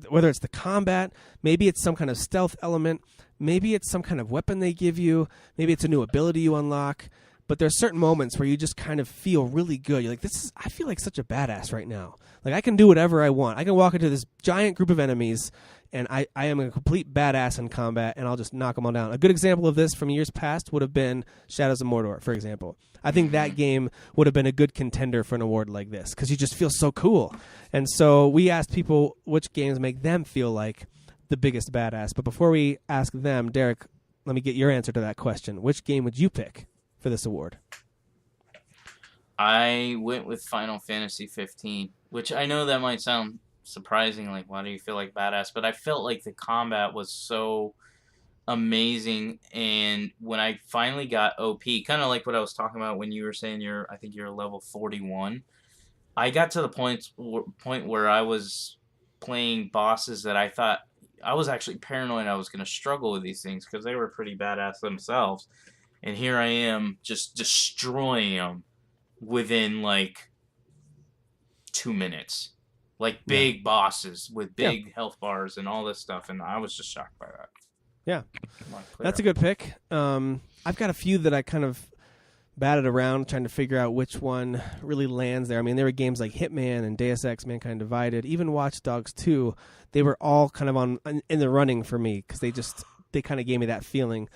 whether it's the combat, maybe it's some kind of stealth element, maybe it's some kind of weapon they give you, maybe it's a new ability you unlock, but there's certain moments where you just kind of feel really good. You're like, I feel like such a badass right now. Like, I can do whatever I want. I can walk into this giant group of enemies, and I am a complete badass in combat, and I'll just knock them all down. A good example of this from years past would have been Shadows of Mordor, for example. I think that game would have been a good contender for an award like this, because you just feel so cool. And so we asked people which games make them feel like the biggest badass. But before we ask them, Derek, let me get your answer to that question. Which game would you pick for this award? I went with Final Fantasy 15, which I know that might sound surprising, like, why do you feel like badass? But I felt like the combat was so amazing, and when I finally got OP, kind of like what I was talking about when you were saying I think you're level 41, I got to the point where I was playing bosses that I thought I was actually paranoid I was going to struggle with these things because they were pretty badass themselves, and here I am just destroying them within like 2 minutes. Like big bosses with big health bars and all this stuff, and I was just shocked by that. Yeah, that's a good pick. I've got a few that I kind of batted around trying to figure out which one really lands there. I mean, there were games like Hitman and Deus Ex Mankind Divided, even Watch Dogs 2. They were all kind of in the running for me because they kind of gave me that feeling.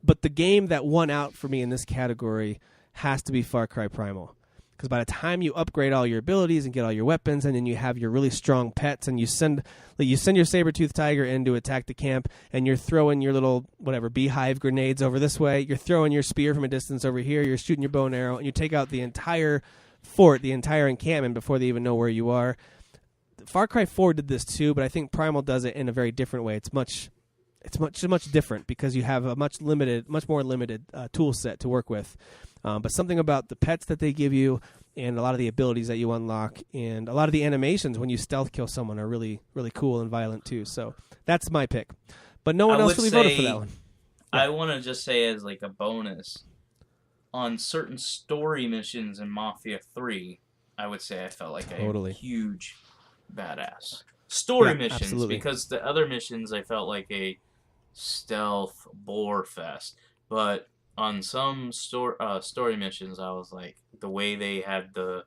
But the game that won out for me in this category has to be Far Cry Primal. Because by the time you upgrade all your abilities and get all your weapons, and then you have your really strong pets, and you send your saber-toothed tiger in to attack the camp, and you're throwing your little, beehive grenades over this way, you're throwing your spear from a distance over here, you're shooting your bow and arrow, and you take out the entire fort, the entire encampment before they even know where you are. Far Cry 4 did this too, but I think Primal does it in a very different way. It's much different because you have a much more limited tool set to work with. But something about the pets that they give you and a lot of the abilities that you unlock and a lot of the animations when you stealth kill someone are really, really cool and violent too. So that's my pick. But no one else really voted for that one. I want to just say as like a bonus, on certain story missions in Mafia 3, I would say I felt like a huge badass. Story missions, absolutely. Because the other missions I felt like a stealth bore fest. But on some story missions, I was like, the way they had the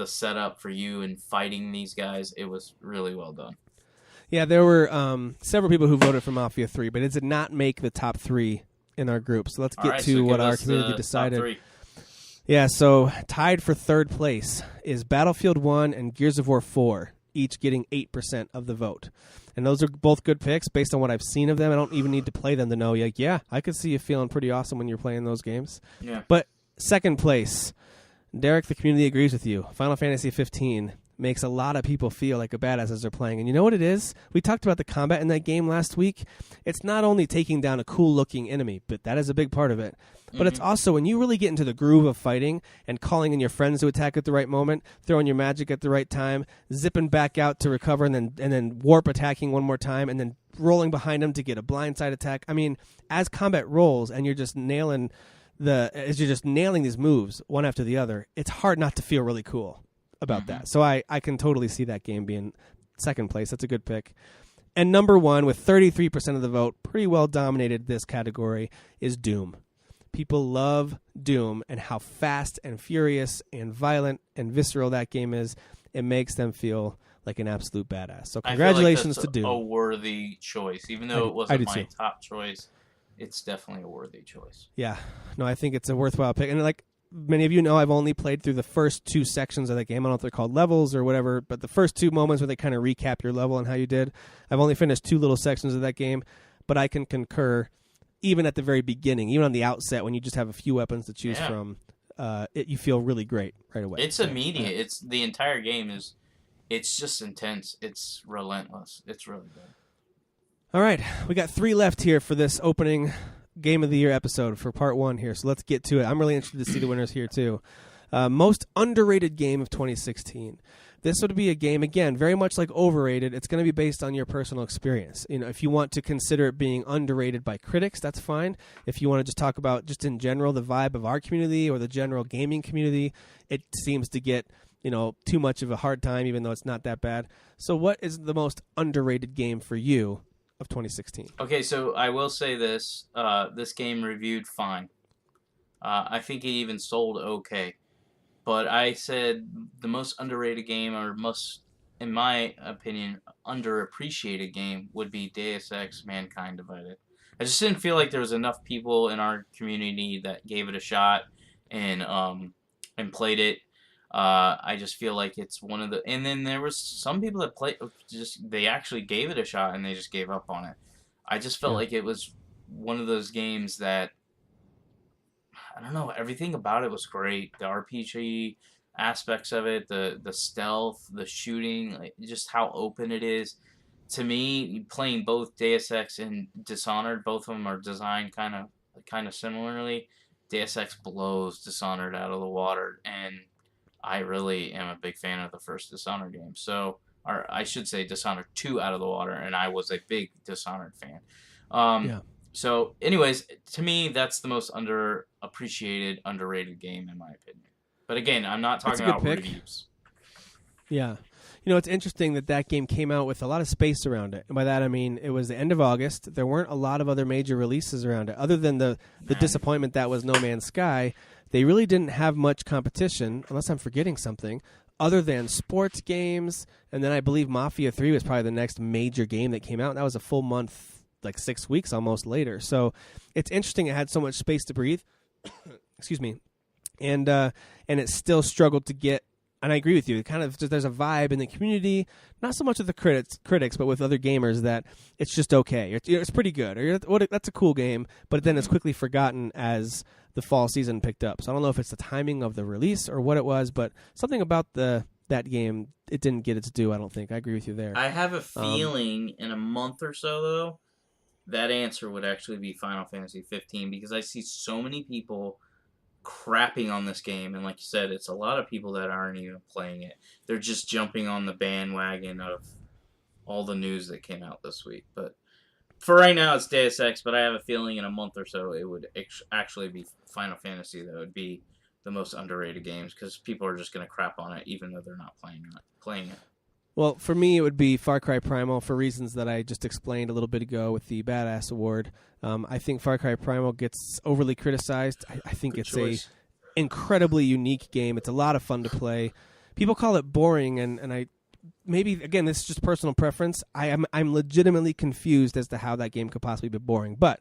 setup for you and fighting these guys, it was really well done. Yeah, there were several people who voted for Mafia 3, but it did not make the top 3 in our group. So let's get to what our community decided. Yeah, so tied for third place is Battlefield 1 and Gears of War 4, each getting 8% of the vote. And those are both good picks based on what I've seen of them. I don't even need to play them to know. Like, yeah, I could see you feeling pretty awesome when you're playing those games. Yeah. But second place, Derek, the community agrees with you. Final Fantasy 15 makes a lot of people feel like a badass as they're playing. And you know what it is? We talked about the combat in that game last week. It's not only taking down a cool-looking enemy, but that is a big part of it. But it's also when you really get into the groove of fighting and calling in your friends to attack at the right moment, throwing your magic at the right time, zipping back out to recover, and then warp attacking one more time, and then rolling behind them to get a blindside attack. I mean, as combat rolls and you're just nailing these moves one after the other, it's hard not to feel really cool about that. So I can totally see that game being second place. That's a good pick. And number one, with 33% of the vote, pretty well dominated this category, is Doom. People love Doom and how fast and furious and violent and visceral that game is. It makes them feel like an absolute badass. So congratulations to Doom. A worthy choice. Even though it wasn't my top choice, it's definitely a worthy choice. Yeah. No, I think it's a worthwhile pick. And like many of you know, I've only played through the first 2 sections of the game. I don't know if they're called levels or whatever, but the first 2 moments where they kind of recap your level and how you did. I've only finished 2 little sections of that game, but I can concur. Even at the very beginning, even on the outset, when you just have a few weapons to choose from, you feel really great right away. It's immediate. It's the entire game it's just intense. It's relentless. It's really good. All right, we got 3 left here for this opening Game of the Year episode for part 1 here. So let's get to it. I'm really interested to see the winners here too. Most underrated game of 2016. This would be a game, again, very much like Overrated. It's going to be based on your personal experience. You know, if you want to consider it being underrated by critics, that's fine. If you want to just talk about, just in general, the vibe of our community or the general gaming community, it seems to get, too much of a hard time, even though it's not that bad. So what is the most underrated game for you of 2016? Okay, so I will say this. This game reviewed fine. I think it even sold okay. But I said the most underrated game, or most, in my opinion, underappreciated game would be Deus Ex Mankind Divided. I just didn't feel like there was enough people in our community that gave it a shot and played it. I just feel like it's one of the... And then there was some people that they actually gave it a shot and they just gave up on it. I just felt like it was one of those games that... I don't know, everything about it was great. The RPG aspects of it, the stealth, the shooting, like just how open it is. To me, playing both Deus Ex and Dishonored, both of them are designed kind of similarly. Deus Ex blows Dishonored out of the water, and I really am a big fan of the first Dishonored game. So, or I should say Dishonored 2 out of the water, and I was a big Dishonored fan. So, anyways, to me, that's the most underappreciated, underrated game, in my opinion. But again, I'm not talking about reviews. Yeah. It's interesting that game came out with a lot of space around it. And by that, I mean, it was the end of August. There weren't a lot of other major releases around it. Other than the disappointment that was No Man's Sky, they really didn't have much competition, unless I'm forgetting something, other than sports games. And then I believe Mafia 3 was probably the next major game that came out. And that was a full month, like 6 weeks almost later. So it's interesting it had so much space to breathe. Excuse me. And it still struggled to get, and I agree with you, kind of there's a vibe in the community, not so much with the critics, but with other gamers, that it's just okay. It's pretty good. Or that's a cool game, but then it's quickly forgotten as the fall season picked up. So I don't know if it's the timing of the release or what it was, but something about that game, it didn't get its due, I don't think. I agree with you there. I have a feeling in a month or so, though, that answer would actually be Final Fantasy 15, because I see so many people crapping on this game, and like you said, it's a lot of people that aren't even playing it. They're just jumping on the bandwagon of all the news that came out this week. But for right now, it's Deus Ex, but I have a feeling in a month or so it would actually be Final Fantasy that would be the most underrated games, because people are just going to crap on it even though they're not playing it. Well, for me, it would be Far Cry Primal for reasons that I just explained a little bit ago with the Badass Award. I think Far Cry Primal gets overly criticized. I think it's an incredibly unique game. It's a lot of fun to play. People call it boring, and I maybe, again, this is just personal preference. I'm legitimately confused as to how that game could possibly be boring. But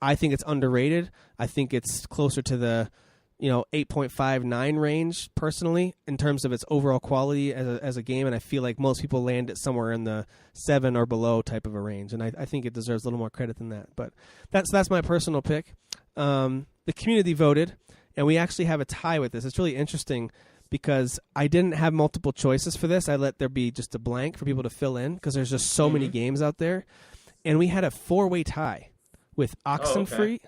I think it's underrated. I think it's closer to the 8.59 range personally in terms of its overall quality as a game, and I feel like most people land it somewhere in the 7 or below type of a range, and I think it deserves a little more credit than that. But that's my personal pick. The community voted, and we actually have a tie with this. It's really interesting. because I didn't have multiple choices for this. I let there be just a blank for people to fill in because there's just so many games out there. And we had a 4-way tie with Oxenfree,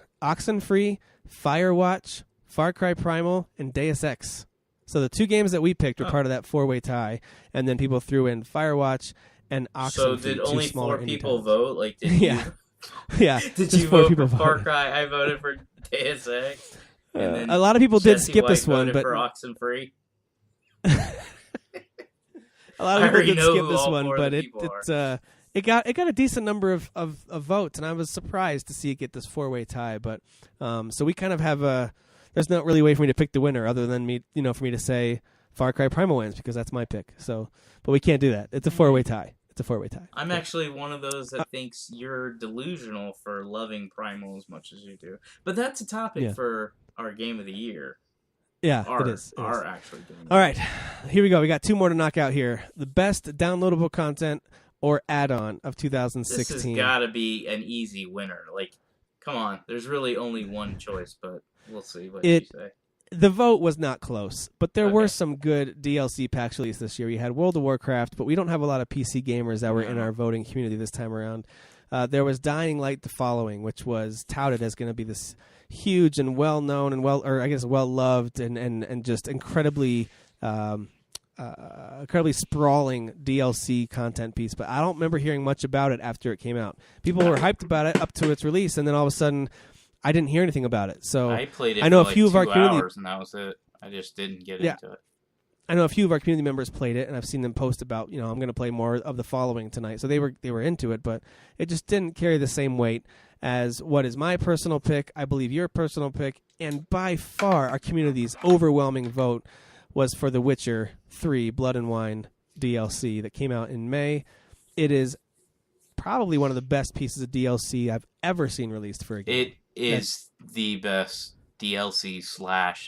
Firewatch, Far Cry Primal, and Deus Ex. So the 2 games that we picked were part of that 4-way tie, and then people threw in Firewatch and Oxenfree. So did only 4 people vote? Like, did yeah. Yeah. Did you vote for Far Cry? I voted for Deus Ex. A lot of people did skip this one, but for Oxenfree. a lot of people did skip this one, but it got a decent number of votes, and I was surprised to see it get this 4-way tie. But so we kind of have there's not really a way for me to pick the winner other than me, for me to say Far Cry Primal wins because that's my pick. So, but we can't do that. It's a 4-way tie. I'm actually one of those that thinks you're delusional for loving Primal as much as you do. But that's a topic for our game of the year. Yeah, it is. Actually game. All right, here we go. We got 2 more to knock out here. The best downloadable content or add-on of 2016. This has got to be an easy winner. Like, come on. There's really only one choice, but we'll see what you say. The vote was not close, but there were some good DLC packs released this year. We had World of Warcraft, but we don't have a lot of PC gamers that were in our voting community this time around. There was Dying Light: The Following, which was touted as going to be this huge and well-known and well-loved and just incredibly sprawling DLC content piece. But I don't remember hearing much about it after it came out. People were hyped about it up to its release, and then all of a sudden, I didn't hear anything about it. So I played it. I know for a few like of our 2 community, hours, and that was it. I just didn't get into it. I know a few of our community members played it, and I've seen them post about, I'm going to play more of The Following tonight. So they were into it, but it just didn't carry the same weight as what is my personal pick, I believe your personal pick, and by far our community's overwhelming vote was for The Witcher 3 Blood and Wine DLC that came out in May. It is probably one of the best pieces of DLC I've ever seen released for a game. It is the best DLC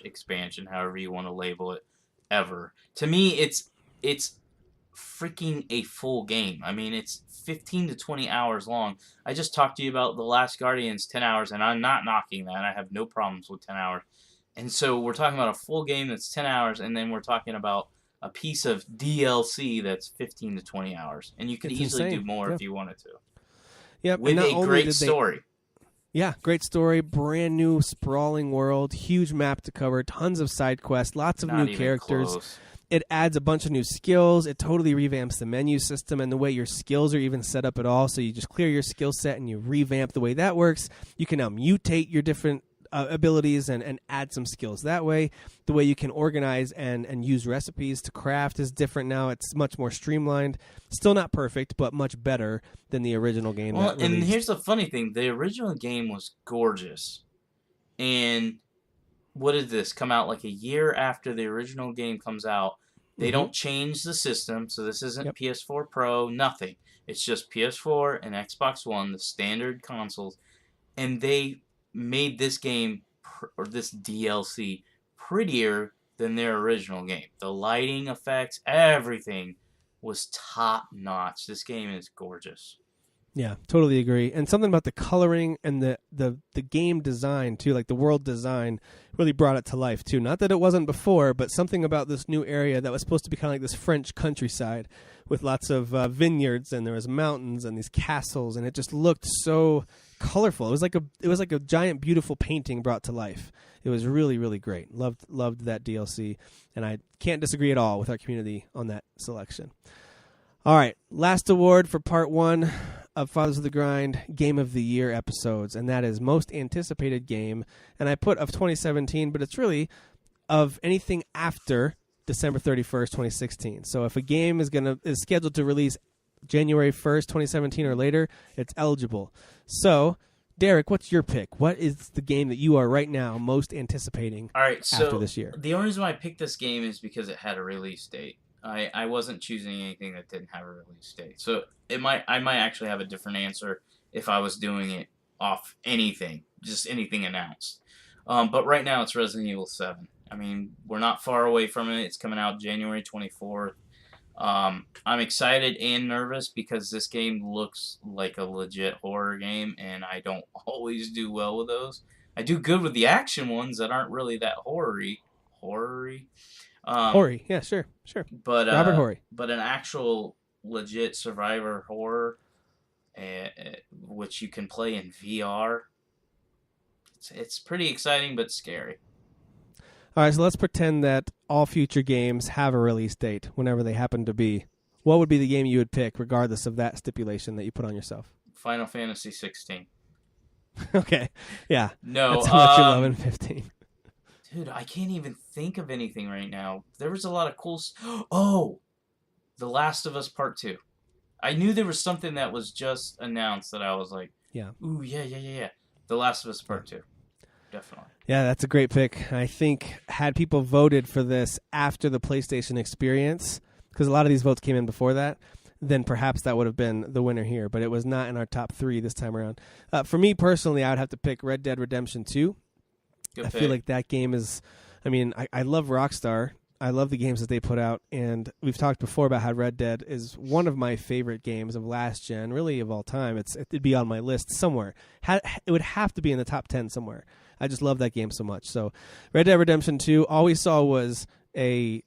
/ expansion, however you want to label it, ever. To me, it's freaking a full game. I mean, it's 15 to 20 hours long. I just talked to you about The Last Guardian's 10 hours, and I'm not knocking that. I have no problems with 10 hours. And so we're talking about a full game that's 10 hours, and then we're talking about a piece of DLC that's 15 to 20 hours. And you could easily do more if you wanted to. Yep. With a great story. Yeah, great story, brand new sprawling world, huge map to cover, tons of side quests, lots of new characters. Close. It adds a bunch of new skills. It totally revamps the menu system and the way your skills are even set up at all. So you just clear your skill set and you revamp the way that works. You can now mutate your different abilities and add some skills that way. The way you can organize and use recipes to craft is different now. It's much more streamlined. Still not perfect, but much better than the original game. Well, and here's the funny thing. The original game was gorgeous. And what did this come out like a year after the original game comes out? They don't change the system, so this isn't PS4 Pro, nothing. It's just PS4 and Xbox One, the standard consoles. And they made this game, or this DLC, prettier than their original game. The lighting effects, everything was top notch. This game is gorgeous. Yeah, totally agree. And something about the coloring and the game design too, like the world design, really brought it to life too. Not that it wasn't before, but something about this new area that was supposed to be kind of like this French countryside with lots of vineyards, and there was mountains and these castles, and it just looked so colorful. It was like a giant, beautiful painting brought to life. It was really, really great. Loved that DLC, and I can't disagree at all with our community on that selection. All right, last award for part 1 of Fathers of the Grind Game of the Year episodes, and that is most anticipated game. And I put of 2017, but it's really of anything after December 31st, 2016. So if a game is scheduled to release January 1st, 2017 or later, it's eligible. So, Derek, what's your pick? What is the game that you are right now most anticipating after this year? The only reason why I picked this game is because it had a release date. I wasn't choosing anything that didn't have a release date. So I might actually have a different answer if I was doing it off anything, just anything announced. But right now it's Resident Evil 7. I mean, we're not far away from it. It's coming out January 24th. I'm excited and nervous because this game looks like a legit horror game, and I don't always do well with those. I do good with the action ones that aren't really that horror-y. Horry. Yeah, sure. But Robert Horry. But an actual legit survivor horror, which you can play in VR. It's pretty exciting but scary. All right, so let's pretend that all future games have a release date, whenever they happen to be. What would be the game you would pick, regardless of that stipulation that you put on yourself? Final Fantasy 16. Okay, yeah. No, that's how much you love in 15. Dude, I can't even think of anything right now. There was a lot of cool... Oh! The Last of Us Part 2. I knew there was something that was just announced that I was like, yeah. Ooh, yeah. The Last of Us Part 2. Definitely. Yeah, that's a great pick. I think had people voted for this after the PlayStation experience, because a lot of these votes came in before that, then perhaps that would have been the winner here. But it was not in our top 3 this time around. For me personally, I would have to pick Red Dead Redemption 2. Good I pick. feel like that game is... I mean, I love Rockstar. I love the games that they put out. And we've talked before about how Red Dead is one of my favorite games of last gen, really of all time. It'd be on my list somewhere. It would have to be in the top 10 somewhere. I just love that game so much. So Red Dead Redemption 2, all we saw was a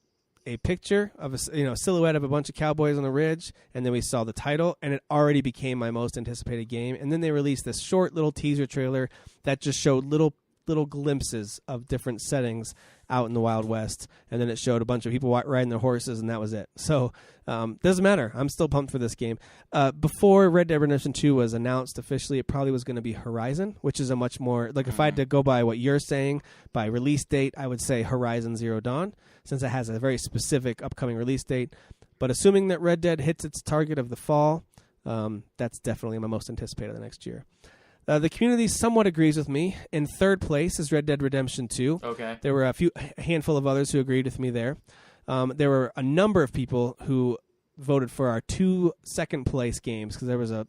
picture of a silhouette of a bunch of cowboys on the ridge, and then we saw the title, and it already became my most anticipated game. And then they released this short little teaser trailer that just showed little glimpses of different settings out in the Wild West, and then it showed a bunch of people riding their horses, and that was it. So doesn't matter. I'm still pumped for this game. Before Red Dead Redemption 2 was announced officially, it probably was going to be Horizon, which is a much more, like if I had to go by what you're saying, by release date, I would say Horizon Zero Dawn, since it has a very specific upcoming release date. But assuming that Red Dead hits its target of the fall, that's definitely my most anticipated of the next year. The community somewhat agrees with me. In third place is Red Dead Redemption 2. Okay. There were a handful of others who agreed with me there. There were a number of people who voted for our 2 second-place games because there was a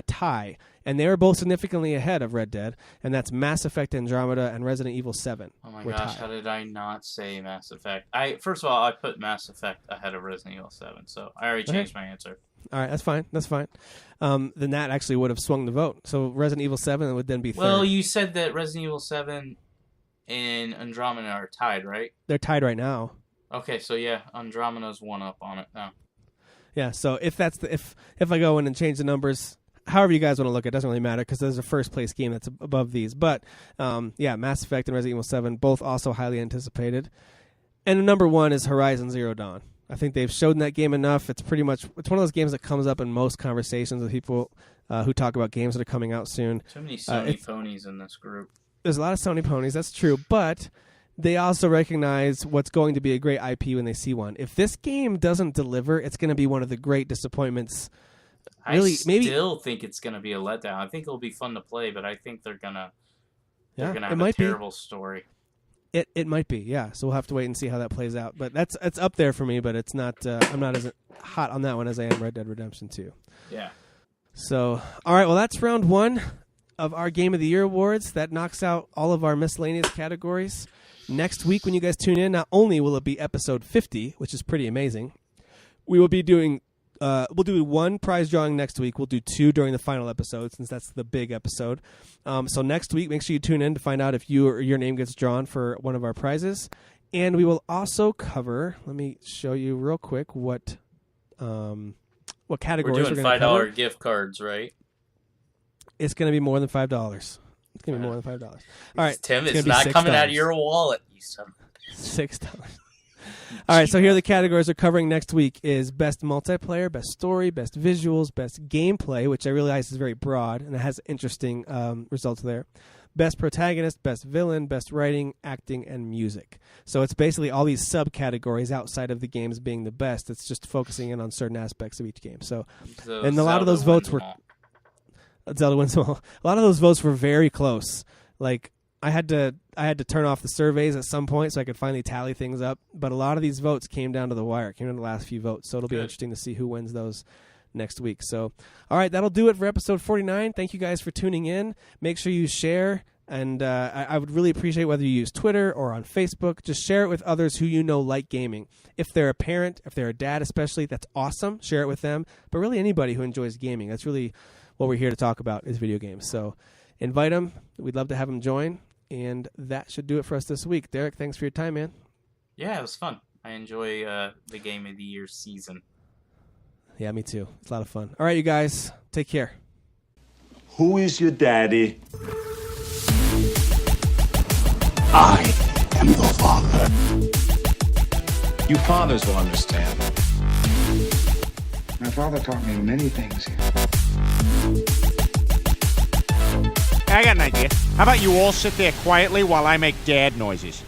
tie, and they were both significantly ahead of Red Dead, and that's Mass Effect Andromeda and Resident Evil 7. Oh my were gosh, tied. how did I not say Mass Effect? First of all, I put Mass Effect ahead of Resident Evil 7, so I already changed my answer. All right, that's fine. Then that actually would have swung the vote. So Resident Evil 7 would then be third. Well, you said that Resident Evil 7 and Andromeda are tied, right? They're tied right now. Okay, so yeah, Andromeda's one up on it now. Yeah, so if I go in and change the numbers, however you guys want to look at it, doesn't really matter because there's a first place game that's above these. But Mass Effect and Resident Evil 7, both also highly anticipated. And number 1 is Horizon Zero Dawn. I think they've showed that game enough. It's one of those games that comes up in most conversations with people who talk about games that are coming out soon. Too many Sony ponies in this group. There's a lot of Sony ponies, that's true, but they also recognize what's going to be a great IP when they see one. If this game doesn't deliver, it's going to be one of the great disappointments. Really, I still think it's going to be a letdown. I think it'll be fun to play, but I think they're going to have a terrible story. It might be, yeah. So we'll have to wait and see how that plays out. But it's up there for me, but it's not. I'm not as hot on that one as I am Red Dead Redemption 2. Yeah. So, all right. Well, that's round 1 of our Game of the Year awards. That knocks out all of our miscellaneous categories. Next week, when you guys tune in, not only will it be episode 50, which is pretty amazing, we will be doing. We'll do 1 prize drawing next week. We'll do 2 during the final episode, since that's the big episode. So next week, make sure you tune in to find out if you or your name gets drawn for one of our prizes. And we will also cover. Let me show you real quick what categories we're doing $5 gift cards, right? It's going to be more than $5. It's going to be more than $5. All right, Tim, it's not coming out of your wallet. You son. $6. All right, so here are the categories we're covering next week is Best Multiplayer, Best Story, Best Visuals, Best Gameplay, which I realize is very broad, and it has interesting results there. Best Protagonist, Best Villain, Best Writing, Acting, and Music. So it's basically all these subcategories outside of the games being the best. It's just focusing in on certain aspects of each game. So and a lot of those votes were... Zelda wins them all. A lot of those votes were very close. Like, I had to turn off the surveys at some point so I could finally tally things up. But a lot of these votes came down to the wire, came down to the last few votes. So it'll be interesting to see who wins those next week. So, all right, that'll do it for episode 49. Thank you guys for tuning in. Make sure you share. And I would really appreciate whether you use Twitter or on Facebook. Just share it with others who you know like gaming. If they're a parent, if they're a dad especially, that's awesome. Share it with them. But really anybody who enjoys gaming. That's really what we're here to talk about is video games. So invite them. We'd love to have them join. And that should do it for us this week. Derek, thanks for your time, man. Yeah, it was fun. I enjoy the Game of the Year season. Yeah, me too. It's a lot of fun. All right, you guys, take care. Who is your daddy? I am the father. You fathers will understand. My father taught me many things. I got an idea. How about you all sit there quietly while I make dad noises?